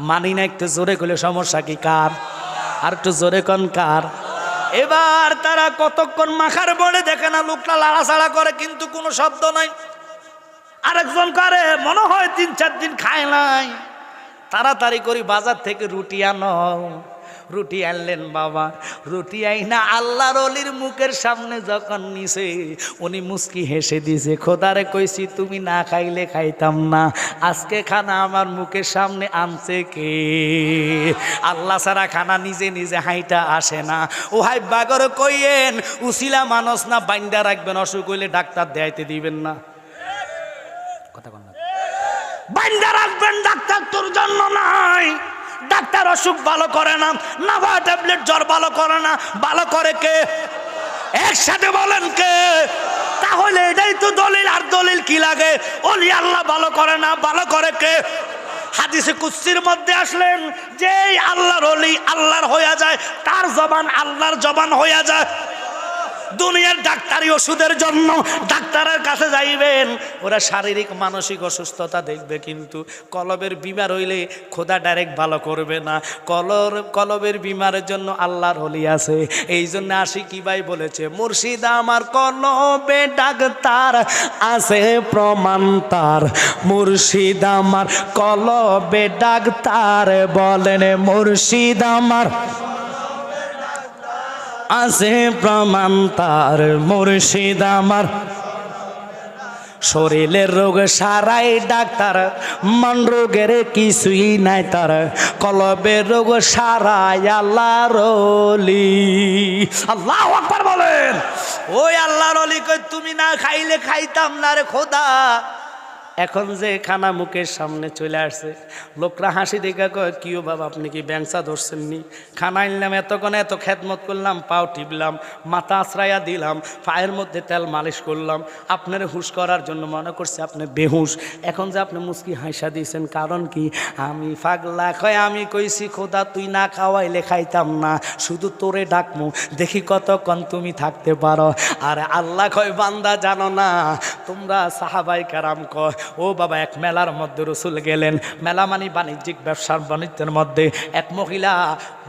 মানি না, একটু জোরে করলে সমস্যা কি কার? আর একটু জোরে কোন কার? এবার তারা কতক্ষণ মাখার বলে দেখে না, লোকটা লাড়াছাড়া করে কিন্তু কোনো শব্দ নাই। আরেকজন করে মনে হয় 3-4 দিন খায় নাই। তাড়াতাড়ি করে বাজার থেকে রুটি আনো। রুটি আনলেন বাবা, রুটি আইনা আল্লাহর ওলির মুখের সামনে যখন নিছে, উনি মুস্কি হেসে দিছে, খোদারে কইছি তুমি না খাইলে খাইতাম না, আজকে খানা আমার মুখের সামনে আনছে কে? আল্লাহ ছাড়া খানা নিজে নিজে হাইটা আসে না। ও হাই বাগর কইয়েন, উসিলা মানুষ না বাইন্দা রাখবেন, অসুখ হইলে ডাক্তার দেখাইতে দিবেন না। কথা বল না, বাইন্দা রাখবেন, ডাক্তার তোর জন্য নাই। ডাক্তার অসুখ ভালো করে না, নাভা ট্যাবলেট জ্বর ভালো করে না, ভালো করে কে? একসাথে বলেন কে? তাহলে এটাই তো দলিল। আর দলিল কি লাগে? ওলি আল্লাহ ভালো করে না, ভালো করে কে? হাদিসে কুদসির মধ্যে আসলেন যে আল্লাহর ওলি আল্লাহর হইয়া যায়, তার জবান আল্লাহর জবান হইয়া যায়। দুনিয়ার ডাক্তারি ওষুধের জন্য ডাক্তারের কাছে যাইবেন, ওরা শারীরিক মানসিক অসুস্থতা দেখবে, কিন্তু কলবের বিমার হইলে খোদা ডাইরেক্ট ভালো করবে না। কলবের বিমারের জন্য আল্লাহর ওলি আছে। এই জন্য আশিকি ভাই বলেছে, মুর্শিদ আমার কলবে ডাক্তার আছে প্রমাণ তার। মুর্শিদ আমার কলবে ডাক্তার, বলেন মুর্শিদ আমার আছে প্রমাণ তার। মুর্শিদ আমার শরীরের রোগ সারাই ডাক্তার, মন রোগের কিছুই নাই তার, কলবের রোগ সারাই আল্লাহর ওলি। আল্লাহু আকবার বলেন। ওই আল্লাহর ওলি কই তুমি না খাইলে খাইতাম না রে খোদা। এখন যে খানা মুখের সামনে চলে আসছে, লোকরা হাসি দেখা কয়, কিও বাবা আপনি কি ব্যাংসা ধরছেন নি? খানা আনলাম, এতক্ষণ এত খেদমত করলাম, পাও টিপলাম, মাথা আশ্রাইয়া দিলাম, পায়ের মধ্যে তেল মালিশ করলাম, আপনার হুশ করার জন্য মনে করছে আপনি বেহুশ। এখন যে আপনি মুস্কি হাসা দিয়েছেন, কারণ কি? আমি পাগলা। কয় আমি কইছি খোদা তুই না খাওয়াইলে খাইতাম না, শুধু তোরে ডাকমু, দেখি কতক্ষণ তুমি থাকতে পারো। আর আল্লাহ কয় বান্দা জানো না, তোমরা সাহাবাই কেরাম কয়, ও বাবা এক মেলার মধ্যে রসুল গেলেন, মেলা মানে বাণিজ্যিক ব্যবসার বাণিজ্যের মধ্যে এক মহিলা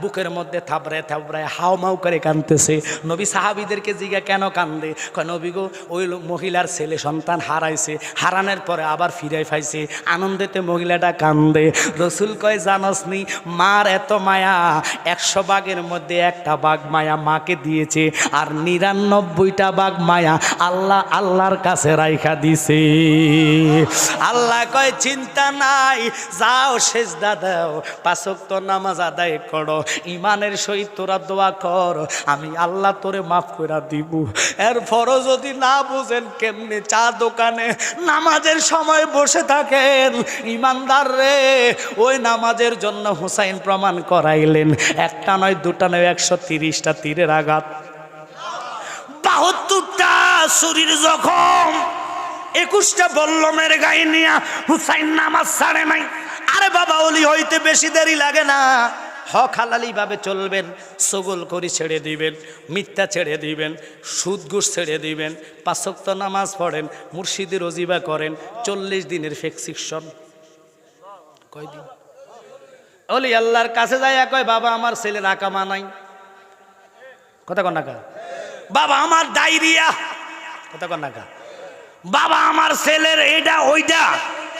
বুকের মধ্যে থাবড়ায় থাবড়ায় হাও মাউ করে কাঁদতেছে। নবী সাহাবীদেরকে জিজ্ঞা কেন কান্দে? কয় নবী গো ওই মহিলার ছেলে সন্তান হারাইছে, হারানোর পরে আবার ফিরে পাইছে, আনন্দেতে মহিলাটা কান্দে। রসুল কয় জানস নি মার এত মায়া, 100 বাঘের মধ্যে 1টা বাঘ মায়া মাকে দিয়েছে, আর 99টা বাঘ মায়া আল্লাহর কাছে রাইখা দিছে। আল্লাহ কয় চিন্তা নাই, যাও সেজদা দাও, 5 ওয়াক্ত নামাজ আদায় করো, ইমানের সহিত তোরা দোয়া কর, আমি আল্লাহ তোরে মাফ করে দিব। এরপরও যদি না বুঝেন কেমনে চা দোকানে নামাজের সময় বসে থাকেন, ইমানদার রে, ওই নামাজের জন্য হুসাইন প্রমাণ করাইলেন, 1টা নয় 2টা নয় 130টা তীরের আঘাত, 72টা শরীর জখম, 21টা বল্লমের গায়ে নিয়া হুসাইন নামাজ ছাড়ে নাই। আরে বাবা, ওলি হইতে বেশি দেরি লাগে না। হক হালালি ভাবে চলবেন, সগল করি ছেড়ে দিবেন, মিথ্যা ছেড়ে দিবেন, সুদ ঘুষ ছেড়ে দিবেন, 5 ওয়াক্ত নামাজ পড়েন, মুর্শিদের ওজিবা করেন, 40 দিনের ফেক্সিকশন। কয়দিন? ওলি আল্লাহর কাছে যায় কয়, বাবা আমার ছেলের আকামা নাই। কথা কন না কা? বাবা আমার ডায়রিয়া। কথা কন না কা? বাবা আমার ছেলের এইটা ওইটা,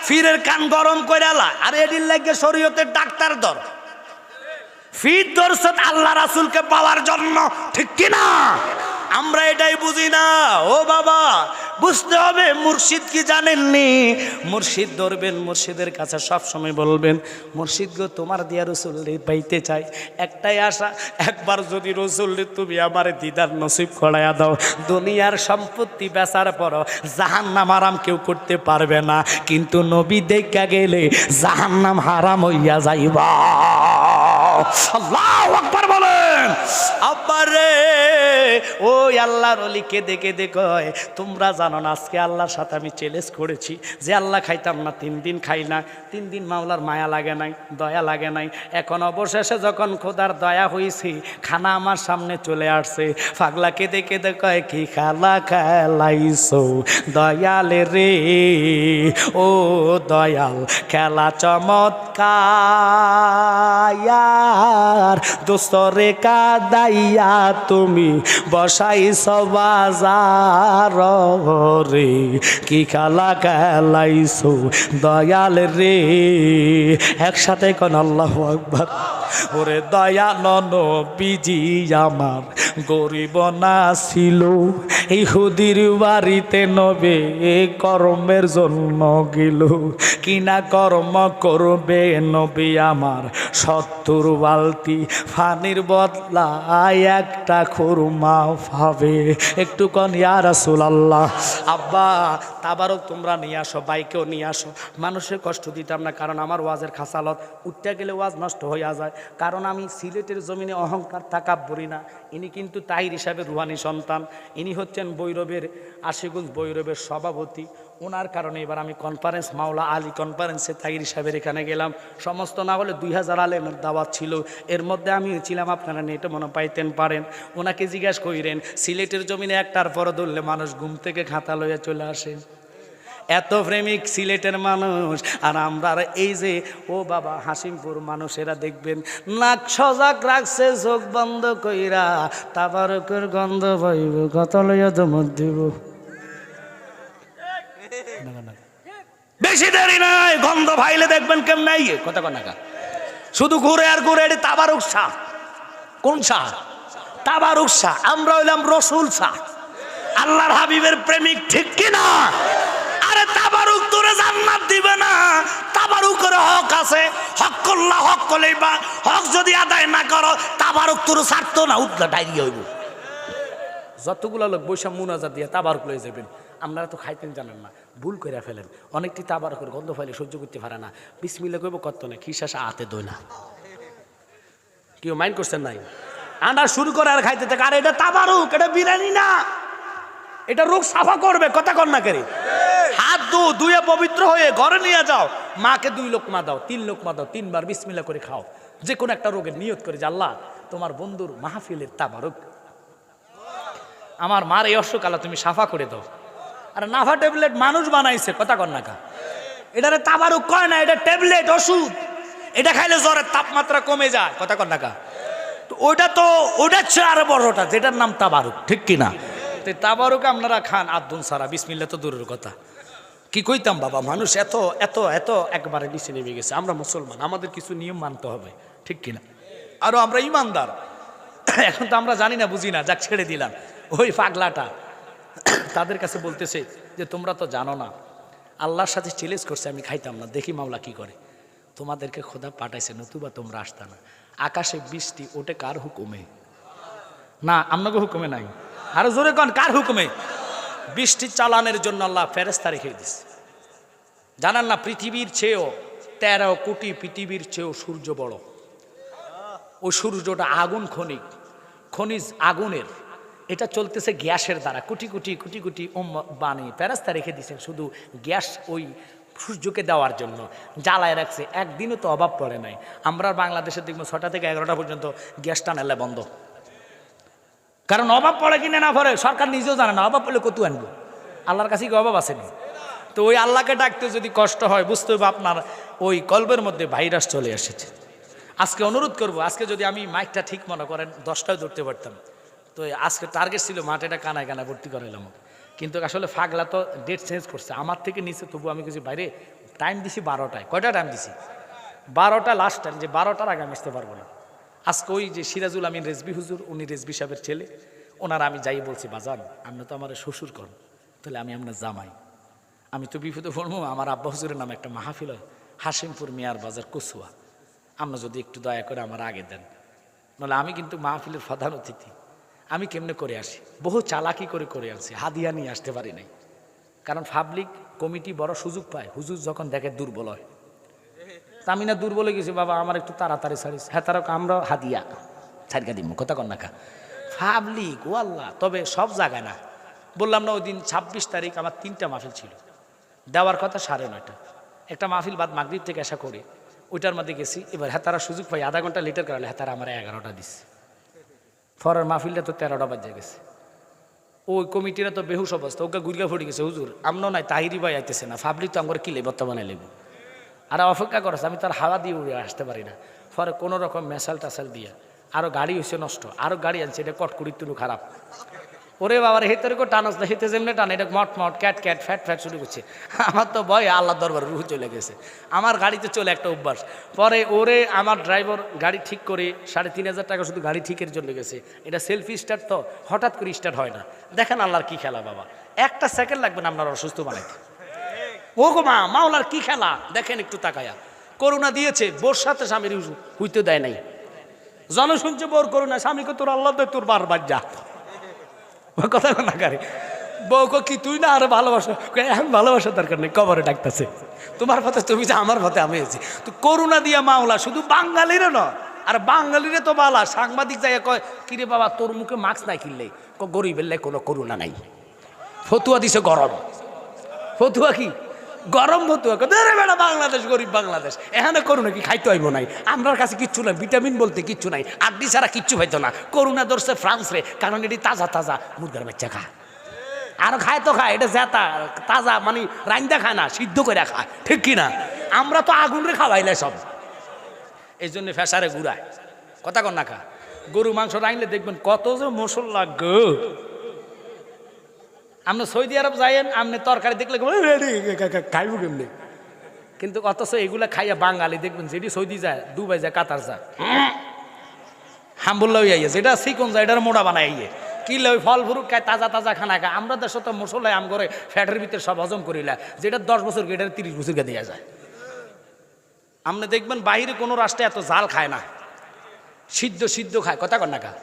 ফিরের কান গরম কইরালা। আর এডির লাগে শরীয়তের ডাক্তার দর, ফির দর্শন আল্লাহ রাসূলকে পাওয়ার জন্য, ঠিক কিনা? আমরা এটাই বুঝি না। ও বাবা, বুঝতে হবে মুর্শিদ কি জানেননি? মুর্শিদ ধরবেন, মুর্শিদের কাছে সব সময় বলবেন, মুর্শিদ গো তোমার দিয়া রসুল পাইতে চাই, একটাই আশা, একবার যদি রসুল তুমি আমার দিদার নসিব করাইয়া দাও, দুনিয়ার সম্পত্তি বেচার পর জাহান্নাম হারাম কেউ করতে পারবে না, কিন্তু নবী দেখা গেলে জাহান্নাম হারাম হইয়া যাইবা। আল্লাহু আকবার বলেন। আব্বারে, ওই আল্লাহর ওলি কেঁদে কেঁদে কয়, তোমরা জানো না আজকে আল্লাহর সাথে আমি চ্যালেঞ্জ করেছি যে আল্লাহ খাইতাম না, 3 দিন খাই না, 3 দিন মাওলার মায়া লাগে নাই, দয়া লাগে নাই। এখন অবশেষে যখন খোদার দয়া হয়েছে, খানা আমার সামনে চলে আসছে। পাগলা কেঁদে কেঁদে কয়, কি খালা খেলাইছো দয়ালে রে, ও দয়াল খেলা চমৎকার, দোস্তরে কাদাইয়া তুমি বসাইছ বাজার রে, কি খেলা খেলাইছো দয়াল রে। একসাথে কোন আল্লাহু আকবার। ওরে দয়াল নবীজি আমার গরিব না ছিল, ইহুদির বাড়িতে নবে কর্মের জন্য গেল, কিনা কর্ম করবে নবী আমার 70 বালতি পানির বদলায় একটা খুরমা পাবে। একটু কন ইয়া রাসূলুল্লাহ। আব্বা তাবারক তোমরা নিয়ে আসো, বাইকেও নিয়ে আসো, মানুষের কষ্ট দিতাম না, কারণ আমার ওয়াজের খাসালত উঠতে গেলে ওয়াজ নষ্ট হইয়া যায়। কারণ আমি সিলেটের জমিনে অহংকার তাকাব্বুরি না। ইনি কিন্তু তাহির হিসাবে রুহানি সন্তান, ইনি হচ্ছেন বৈরবের, আশিগঞ্জ বৈরবের সভাপতি। ওনার কারণে এবার আমি কনফারেন্স, মাওলা আলী কনফারেন্সে তাহির হিসাবের এখানে গেলাম। সমস্ত না হলে 2000 আলেমের দাওয়াত ছিল, এর মধ্যে আমি ছিলাম, আপনারা নেটে মনে পাইতেন পারেন। ওনাকে জিজ্ঞাস করিলেন, সিলেটের জমিনে একটার পর ধরলে মানুষ ঘুম থেকে খাতা লইয়া চলে আসে, এত প্রেমিক সিলেটের মানুষ। আর আমরা এই যে ও বাবা হাসিমপুর মানুষেরা দেখবেন নাক সজাগ রাখছে, চোখ বন্ধ কইরা তাবারকের গন্ধ পাইব, কত লইয়া দমত দিব। বেশি দেরি নাই, গন্ধ ভাইলে দেখবেন কেমন নাই, কথা কন না। শুধু ঘুরে আর ঘুরে, এটি তাবারক শাহ। কোন শাহ? তাবারক শাহ। আমরা হইলাম রসুল শাহ, আল্লাহর হাবিবের প্রেমিক, ঠিক কিনা? আরে তাবারুক তোরে জান্নাত দিবে না, তাবারুকের হক আছে, হক করলা, হক করলেই বা হক যদি আদায় না করো তাবারুক তোর ছাড়তো না, উঠলা ডায়রিয়া হইব। যতগুলো লোক বৈশাখ মুনাজাত দিয়ে তাবারুক লয়ে যাবেন, আপনারা তো খাইতেন জানেন না, ভুল করে ফেলেন। অনেকটি তাবারুকের গন্ধ ফাইলে সহ্য করতে পারে না, বিসমিল্লাহ কইব কত না, খিসাসা আতে দই না। কেউ মাইন্ড করছেন নাই? আনা শুরু করে আর খাইতে থাকে, আর এটা তাবারুক, এটা বিরিয়ানি না, এটা রোগ সাফা করবে, কথা কন না করে। হাত ধুয়ে পবিত্র হয়ে ঘরে নিয়ে যাও, মাকে 2 লোকমা দাও, 3 লোকমা দাও, 3 বার বিসমিল্লাহ করে খাও। যে কোনো একটা রোগের নিয়ত করে যে আল্লাহ তোমার বন্ধুর মাহফিলের তাবারুক, আমার মার এই অসুখ আল্লাহ তুমি সাফা করে দাও। আর নাফা ট্যাবলেট মানুষ বানাইছে, কথা কন না কা। এটারে তাবারুক কয় না, এটা ট্যাবলেট, ওষুধ। এটা খাইলে জ্বরের তাপমাত্রা কমে যায়, কথা কন না কা। তো ওটা চেয়ে আরো বড়টা, যেটার নাম তাবারুক, ঠিক কিনা? তাবারুক আপনারা খান আদুন সারা, বিসমিল্লাহ তো দূরের কথা। কি কইতাম বাবা, মানুষ এত এত এত একবারে নিচে নেমে গেছে। আমরা মুসলমান, আমাদের কিছু নিয়ম মানতে হবে, ঠিক কিনা? আরো আমরা ইমানদার। এখন তো আমরা জানি না, বুঝি না, যাক ছেড়ে দিলাম। ওই পাগলাটা তাদের কাছে বলতেছে যে তোমরা তো জানো না, আল্লাহর সাথে চ্যালেঞ্জ করছে, আমি খাইতাম না, দেখি মাওলা কি করে। তোমাদেরকে খোদা পাঠাইছে, নতুবা তোমরা আসতা না। আকাশে বৃষ্টি ওঠে কার হুকুমে? না, আপনাকে হুকুমে নাই। আরো জোরে কন, কার হুকুমে? বৃষ্টি চালানোর জন্য আল্লাহ ফেরেশতা রেখে দিছে। জানান না, পৃথিবীর চেয়েও 13 কোটি পৃথিবীর চেয়েও সূর্য বড়। ওই সূর্যটা আগুন খনিজ আগুনের, এটা চলতেছে গ্যাসের দ্বারা, কোটি কোটি কোটি কোটি বানিয়ে ফেরেশতা রেখে দিয়েছেন শুধু গ্যাস ওই সূর্যকে দেওয়ার জন্য, জ্বালায় রাখছে। একদিনও তো অভাব পড়ে নাই। আমরা বাংলাদেশে দেখবো 6টা থেকে 11টা পর্যন্ত গ্যাস টানেলে বন্ধ, কারণ অভাব পড়ে কিনে না পড়ে সরকার নিজেও জানে না। অভাব পড়লে কত আনবো? আল্লাহর কাছে কি অভাব আসেনি? তো ওই আল্লাহকে ডাকতে যদি কষ্ট হয়, বুঝতে হবে আপনার ওই কলবের মধ্যে ভাইরাস চলে এসেছে। আজকে অনুরোধ করব, আজকে যদি আমি মাইকটা ঠিক মনে করেন 10টায় ধরতে পারতাম, তো আজকে টার্গেট ছিল মাঠেটা কানায় কানায় ভর্তি করাইলাম, কিন্তু আসলে ফাগলা তো ডেট চেঞ্জ করছে আমার থেকে নিচে। তবু আমি কিছু বাইরে টাইম দিছি 12টায়। কয়টা টাইম দিছি? 12টা লাস্ট টাইম, যে 12টার আগে আমি আসতে পারবো না। আজকে ওই যে সিরাজুল আমিন রেজবি হুজুর, উনি রেজবি সাহেবের ছেলে, ওনারা আমি যাই বলছি, বাজান আপনি তো আমার শ্বশুর করেন, তাহলে আমি আপনার জামাই, আমি তো বিপদে পড়বো। আমার আব্বা হুজুরের নামে একটা মাহফিল হয় হাসিমপুর মিয়ার বাজার কচুয়া, আপনার যদি একটু দয়া করে আমার আগে দেন, নাহলে আমি কিন্তু মাহফিলের প্রধান অতিথি, আমি কেমনে করে আসি? বহু চালাকি করে আসছি, হাদিয়া নিয়ে আসতে পারি নাই। কারণ পাবলিক কমিটি বড় সুযোগ পায়, হুজুর যখন দেখে দুর্বল হয়। তা আমি না দুর্বল হয়ে গেছি, বাবা আমার একটু তাড়াতাড়ি ছাড়িস। হ্যাঁ, তারা আমরা হাদিয়া ছাড়িয়ে দিব, কথা কন নাকা পাবলিক ও আল্লাহ। তবে সব জায়গায় না, বললাম না ওই দিন 26 তারিখ আমার 3টা মাহফিল ছিল, দেওয়ার কথা 9:30। একটা মাহফিল বাদ মাগরিব থেকে আশা করি ওইটার মধ্যে গেছি। এবার হ্যাঁ তারা সুযোগ পাই আধা ঘন্টা লেটার করালে, হ্যাঁ তারা আমার 11টা দিচ্ছে। ফরের মাহফিলটা তো 13টা বাজে গেছে। ওই কমিটিরা তো বেহুশ অবস্থা, ওকে গুলগা ফুটে গেছে, হুজুর আমরাও নাই, তাহিরি ভাই আইতেছে না, পাবলিক তো আমার কিলে বর্তমানে লেবু আর অপেক্ষা করেছে। আমি তার হাওয়া দিয়ে উড়ে আসতে পারি না। পরে কোনো রকম মেশাল টাসাল দিয়ে আরও গাড়ি হয়েছে নষ্ট, আরও গাড়ি আনছে, এটা কটকুড়ির তুলু খারাপ। ওরে বাবার হেতের কেউ টানস না, হেতে যেমনি টান, এটা মট মট ক্যাট ক্যাট ফ্যাট ফ্যাট শুরু করছে। আমার তো ভয়, আল্লাহ দরবার রুহ চলে গেছে। আমার গাড়িতে চলে একটা অভ্যাস। পরে ওরে আমার ড্রাইভার গাড়ি ঠিক করে 3,500 টাকা শুধু গাড়ি ঠিকের জন্য গেছে। এটা সেলফি স্টার্ট তো, হঠাৎ করে স্টার্ট হয় না। দেখেন আল্লাহর কি খেলা বাবা, একটা সেকেন্ড লাগবে না আপনার অসুস্থ বানাইতে। ও গো মা, মাওলার কি খেলা দেখেন একটু তাকায়া। করোনা দিয়েছে, বোর সাথে স্বামীর হইতে দেয় নাই। জন শুনছে বোর করোনা, স্বামীকে তোর আল্লাহ দেয় তোর বারবার যা, কথা না কারে। বউকে কি তুই না আরো ভালোবাসো? এখন ভালোবাসার দরকার নেই, কবরে ডাকতেছে। তোমার পথে তুমি যে, আমার পথে আমি আছি। তো করোনা দিয়া মাওলা শুধু বাঙালিরে নয়, আর বাঙালিরে তো বালা। সাংবাদিক যাই কয়, কিরে বাবা তোর মুখে মাস্ক নাই কিনলে? গরিবের লাই কোনো করোনা নাই। ফতুয়া দিছে গরম, ফতুয়া কি গরম ফতুয়া। বেটা বাংলাদেশ গরিব বাংলাদেশ, এখানে করোনা কি খাইতে হইব নাই? আমরার কাছে কিচ্ছু নাই, ভিটামিন বলতে কিচ্ছু নাই, আড্ডি ছাড়া কিচ্ছু পাইতো না। করোনা ধরছে ফ্রান্স রে, কারণ এটি তাজা তাজা মুরগার বাচ্চা খায়। আর খায় তো খায়, এটা জেতা তাজা, মানে রাইন্দা খায় না, সিদ্ধ করে খায়, ঠিক কিনা? আমরা তো আগুন রে খাওয়াইলে সব, এই জন্য ফেসারে ঘুরায়, কথা কন না খা। গরু মাংস রাইনলে দেখবেন কত যে মশলা গো। আপনি সৌদি আরব যাইয়েন, আপনি তরকারি দেখলে খাইব কেমনি, কিন্তু অথচ এগুলা খাইয়া বাঙালি দেখবেন যেটি সৌদি যায়, দুবাই যায়, কাতার যায়, হাম্বুল্লা আইয়ে, যেটা চিকন যায় এটার মোড়া বানাই আইয়ে, কিনলে ওই ফল ফ্রুট খায়, তাজা তাজা খানা খায়। আমরা দেশে তো মশলাই আম করে ফ্যাটের ভিতরে সব হজম করিলা, যেটা 10 বছর গে, এটার 30 বছর গে দেওয়া যায়। আপনি দেখবেন বাইরে কোনো রাষ্ট্রে এত জাল খায় না, সিদ্ধ সিদ্ধ খায়, কথা কন না খা।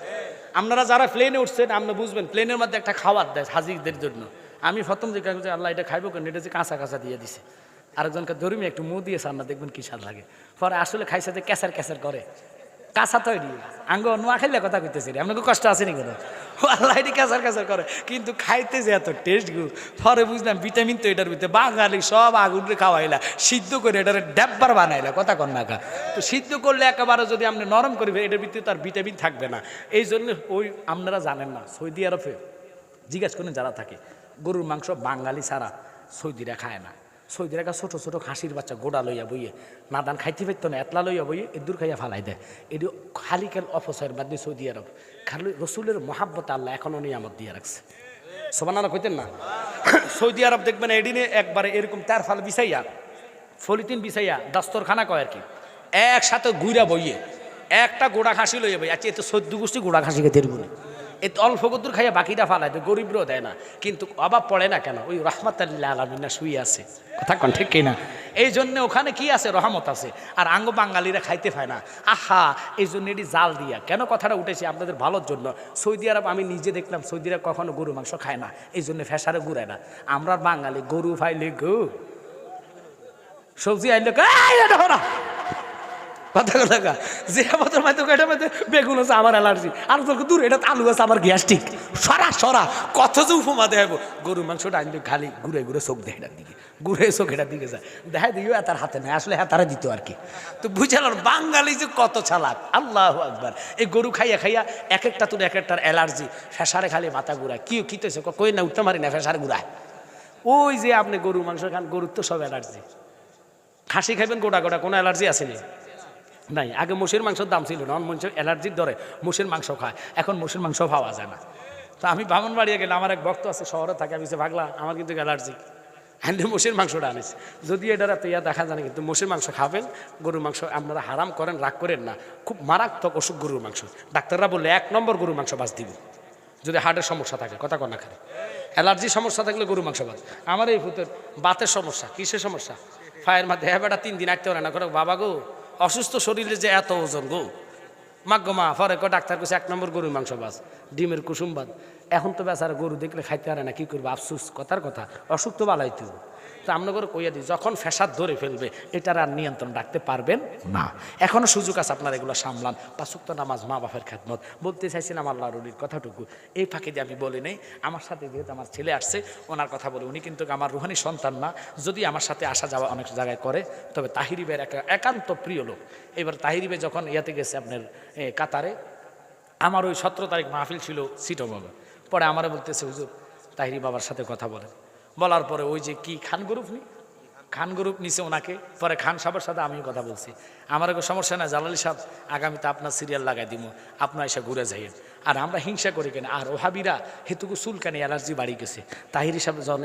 আপনারা যারা প্লেনে উঠছেন আপনি বুঝবেন, প্লেনের মধ্যে একটা খাবার দেয় হাজিদের জন্য। আমি প্রথম যে আল্লাহ এটা খাইবো কেন, এটা যে কাঁচা কাঁচা দিয়ে দিছে। আরেকজনকে ধরিমি একটু মুখ দিয়েছে, আপনার দেখবেন কি স্বাদ লাগে। পরে আসলে খাইছে যে ক্যাসার ক্যাসার করে, কাঁচা তৈরি আঙ্গ নোয়া খাইলে কথা কইতেছি রে, আপনাকে কষ্ট আসেনি কোনো? আল্লাহ এটি ক্যাসার ক্যাসার করে, কিন্তু খাইতে যে এত টেস্ট গু। পরে বুঝলাম ভিটামিন তো এটার ভিতরে। বাঙালি সব আগুনে খাওয়াইলা, সিদ্ধ করে এটার ড্যাব্বার বানাইলা, কথা কন না খা। তো সিদ্ধ করলে একেবারে যদি আপনি নরম করবে, এটার ভিতরে তার ভিটামিন থাকবে না। এই জন্য ওই আপনারা জানেন না, সৌদি আরবে জিজ্ঞাসা করেন যারা থাকে, গরুর মাংস বাঙালি ছাড়া সৌদিরা খায় না। সৌদিরা ছোট ছোট খাসির বাচ্চা গোড়া লইয়া বইয়ে, নাদান খাইতে পারতো না, এতলা লইয়া বইয়ে এদুর খাইয়া ফালাই দেয়। এটি খালি কেন অপচয়ের বাদ দিয়ে সৌদি আরব খালি রসুলের মহাব্বত আল্লাহ এখনও নিয়ামত দিয়ে রাখছে। সোবানারা কইতেন না? সৌদি আরব দেখবেন এদিনে একবারে এরকম তার ফাল বিছাইয়া, ফলিতিন বিছাইয়া দস্তরখানা কয় আর কি, একসাথে ঘুরা বইয়ে একটা গোড়া খাসি লইয়া বই। আচ্ছা, এত 14 গোষ্ঠী গোড়া খাসি খেতে এরগুলো, এ অল্প কদ্দুর খাইয়া বাকিটা ফালায়, তো গরিবরাও দেয় না। কিন্তু অভাব পড়ে না কেন? ওই রহমতুল্লাহ আলামিনা শুয়ে আছে, কথা কন ঠিক কিনা? এই জন্য ওখানে কি আছে? রহমত আছে। আর আঙ্গ বাঙালিরা খাইতে পায় না, আহা। এই জন্য এটি জাল দিয়া কেন কথাটা উঠেছে আপনাদের ভালোর জন্য। সৌদি আরব আমি নিজে দেখলাম, সৌদি আরব কখনো গরু মাংস খায় না, এই জন্য ফেসারে ঘুরায় না। আমরা বাঙালি গরু ফাইলে গো, সবজি আইলে কথা কথা যে বছর মাইতো এটা মাইতে বেগুন আছে আমার অ্যালার্জি আর তোর দূর এটা আলু আছে আমার গ্যাস্ট্রিক সরা কত যে উপমা দেখাবো গরুর মাংসটা আনলে খালি ঘুরে ঘুরে চোখ দেয় এটার দিকে ঘুরে চোখ এটার দিকে যায় দেখা দিও তার হাতে নেই আসলে হ্যাঁ তারা দিত আর কি। তো বুঝলাম বাঙালি যে কত চালাক, আল্লাহ আকবার। এই গরু খাইয়া খাইয়া এক একটা তোর এক একটার অ্যালার্জি, ফেসারে খালি মাথা ঘুরায়। কি খিতেছে কই না উঠতে মারি না, ফেসারে ঘুরায়। ওই যে আপনি গরু মাংস খান, গরুর তো সব অ্যালার্জি। খাসি খাইবেন গোটা গোটা, কোনো অ্যালার্জি আসেনি নাই। আগে মোষের মাংসের দাম ছিল না, মানুষ অ্যালার্জির দরে মোষের মাংস খায়, এখন মোষের মাংস পাওয়া যায় না। তো আমি ব্রাহ্মণবাড়িয়া গেলে আমার এক ভক্ত আছে শহরে থাকে, আমি সে ভাগলা আমার কিন্তু অ্যালার্জি, হ্যান্ডে মোষের মাংসটা আনিস। যদি এটার এত ইয়া দেখা যায় না, কিন্তু মোষের মাংস খাবেন। গরুর মাংস আপনারা হারাম করেন, রাগ করেন না, খুব মারাত্মক অসুখ গরুর মাংস। ডাক্তাররা বললে 1 নম্বর গরুর মাংস বাস দিব যদি হার্টের সমস্যা থাকে, কথা কন না খালি। অ্যালার্জির সমস্যা থাকলে গরুর মাংস বাস। আমার এই ভূতের বাতের সমস্যা, কিসের সমস্যা, ফায়ের মাঝে হ্যাঁ বেটা 3 দিন আটতে পারে না, করে বাবা গো অসুস্থ শরীরে যে এত ওজন গো, মাগ্য মা পরে ডাক্তার কাছে 1 নম্বর গরুর মাংস বাস, ডিমের কুসুম বাদ। এখন তো বেচারা গরু দেখলে খাইতে পারে না, কি করবো, আফসুস, কথার কথা, অসুখ তো বালাইতে। তো আমরা করে কইয়া দিই, যখন ফ্যাসাদ ধরে ফেলবে এটার আর নিয়ন্ত্রণ রাখতে পারবেন না। এখনো সুযোগ আছে, আপনারা এগুলো সামলান। 5 ওয়াক্ত নামাজ, মা বাপের খেদমত, বলতে চাইছিলাম আল্লাহ রলির কথাটুকু। এই ফাঁকে দিয়ে আমি বলি নেই, আমার সাথে যেহেতু আমার ছেলে আসছে, ওনার কথা বলে, উনি কিন্তু আমার রুহানি সন্তান না, যদি আমার সাথে আসা যাওয়া অনেক জায়গায় করে, তবে তাহিরি ভাইয়ের একান্ত প্রিয় লোক। এবার তাহিরি ভাই যখন ইয়াতে গেছে আপনার কাতারে, আমার ওই 17 তারিখ মাহফিল ছিল সিটমগে, পরে আমারে বলতেছে হুজুর তাহিরি বাবার সাথে কথা বলেন। বলার পরে ওই যে কি খান গ্রুপ নিছে ওনাকে, পরে খান সাহেবের সাথে আমিও কথা বলছি। আমার কোনো সমস্যা না জালালি সাহেব, আগামীতে আপনার সিরিয়াল লাগাই দিব, আপনার এসে ঘুরে যাইয়েন। আর আমরা হিংসা করি কেন, আর ওহাবিরা হেতুকু চুলকানি অ্যালার্জি বাড়ি গেছে। তাহিরি সাহেব যখন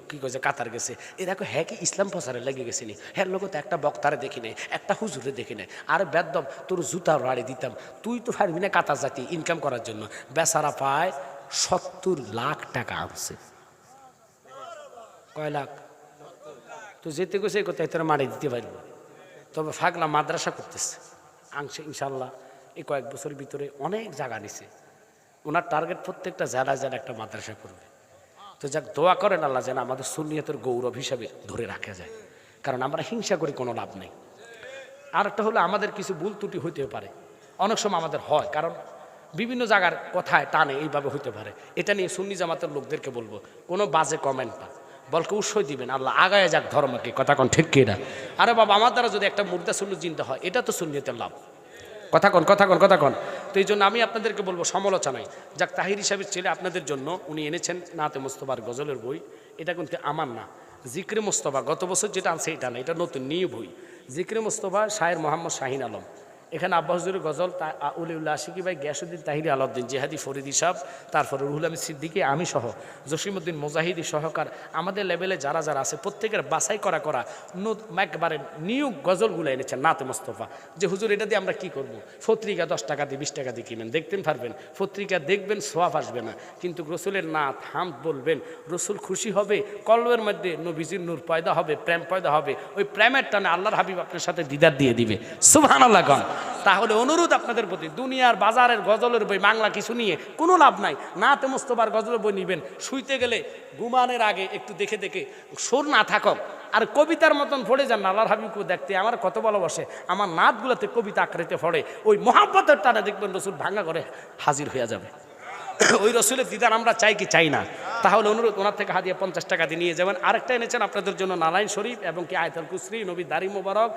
কী করেছে কাতার গেছে, এরকম হ্যাঁ কি ইসলাম প্রচারে লেগে গেছিনি, হ্যাঁ লোক তো একটা বক্তারে দেখি নেই, একটা হুজুরে দেখি নেই। আর বেদম তোর জুতা রাড়ি দিতাম, তুই তো পারবি না কাতার জাতি ইনকাম করার জন্য। বেচারা পায় 70 লাখ টাকা আনছে। কয় লাখ? তো যেতে গেছে কোথায় তোরা মারি দিতে পারব। তবে ফাগলা মাদ্রাসা করতেছে আংশে ইনশাল্লাহ, এই কয়েক বছরের ভিতরে অনেক জায়গা নিছে। ওনার টার্গেট প্রত্যেকটা জেলায় জেলা একটা মাদ্রাসা করবে। তো যাক দোয়া করেন আল্লাহ যেন আমাদের সুন্নিয়তের গৌরব হিসাবে ধরে রাখা যায়, কারণ আমরা হিংসা করি কোনো লাভ নেই। আর একটা হলো আমাদের কিছু ভুল ত্রুটি হইতে পারে, অনেক সময় আমাদের হয়, কারণ বিভিন্ন জায়গার কথায় টানে এইভাবে হইতে পারে। এটা নিয়ে সুন্নি জামাতের লোকদেরকে বলবো, কোনো বাজে কমেন্ট না, বলকে উৎসই দিবেন, আল্লাহ আগায় যাক ধর্মকে, কথা কন ঠিক কিনা। আরে বাবা আমার দ্বারা যদি একটা মুর্দা সুন্নত চিন্তা হয়, এটা তো সুন্নিয়তের লাভ, কথা কন। তো এই জন্য আমি আপনাদেরকে বলবো সমালোচনায় যাক তাহির সাহেবের ছেলে আপনাদের জন্য উনি এনেছেন নাতে মোস্তফার গজলের বই। এটা কিন্তু আমার না, জিক্রে মোস্তফা গত বছর যেটা আনছে এটা না, এটা নতুন নিউ বই। জিক্রে মোস্তফা শায়ের মোহাম্মদ শাহিন আলম, এখানে আব্বাস হুজুরের গজল, উলিউল্লাহ আশিকি ভাই, গিয়াসউদ্দিন তাহিরি আলাউদ্দিন, জেহাদি ফরিদি সাহেব, তারপরে রুহুল আমিন সিদ্দিকী, আমি সহ জসিমউদ্দিন মুজাহিদি সহকার আমাদের লেভেলে যারা যারা আছে প্রত্যেকের বাছাই করা একবারে নিউ গজলগুলো এনেছেন নাতে মোস্তফা। যে হুজুর এটা দিয়ে আমরা কি করব, পত্রিকা 10 টাকা দিয়ে 20 টাকা দিয়ে কিনেন, দেখতেন পারবেন, পত্রিকা দেখবেন, সোয়াব আসবে না, কিন্তু রসুলের নাত হামদ বলবেন, রসুল খুশি হবে, কলবের মধ্যে নবীজির নূর পয়দা হবে, প্রেম পয়দা হবে, ওই প্রেমের টানে আল্লাহর হাবিব আপনার সাথে দিদার দিয়ে দিবে। সুবহানাল্লাহ। তাহলে অনুরোধ আপনাদের প্রতি, দুনিয়ার বাজারের গজলের বই বাংলা কিছু নিয়ে কোনো লাভ নাই। নাতে মোস্তফার গজলের বই নিবেন, শুইতে গেলে ঘুমানোর আগে একটু দেখে দেখে সুর না থাকক, আর কবিতার মতন পড়ে যান না। আল্লাহর হাবিবকে দেখতে আমার কত ভালোবাসে, আমার নাতগুলোতে কবিতা আকারিতে পড়ে, ওই মহাব্বতের টানে দেখবেন রসুল ভাঙা করে হাজির হয়ে যাবে। ওই রসুলের দিদার আমরা চাই কি চাই না? তাহলে অনুরোধ, ওনার থেকে হাদিয়া 50 টাকা দিয়ে নিয়ে যাবেন। আরেকটা এনেছেন আপনাদের জন্য নারায়ণ শরীফ এবং কি আয়াতুল কুরসি, নবী দাড়ি মোবারক,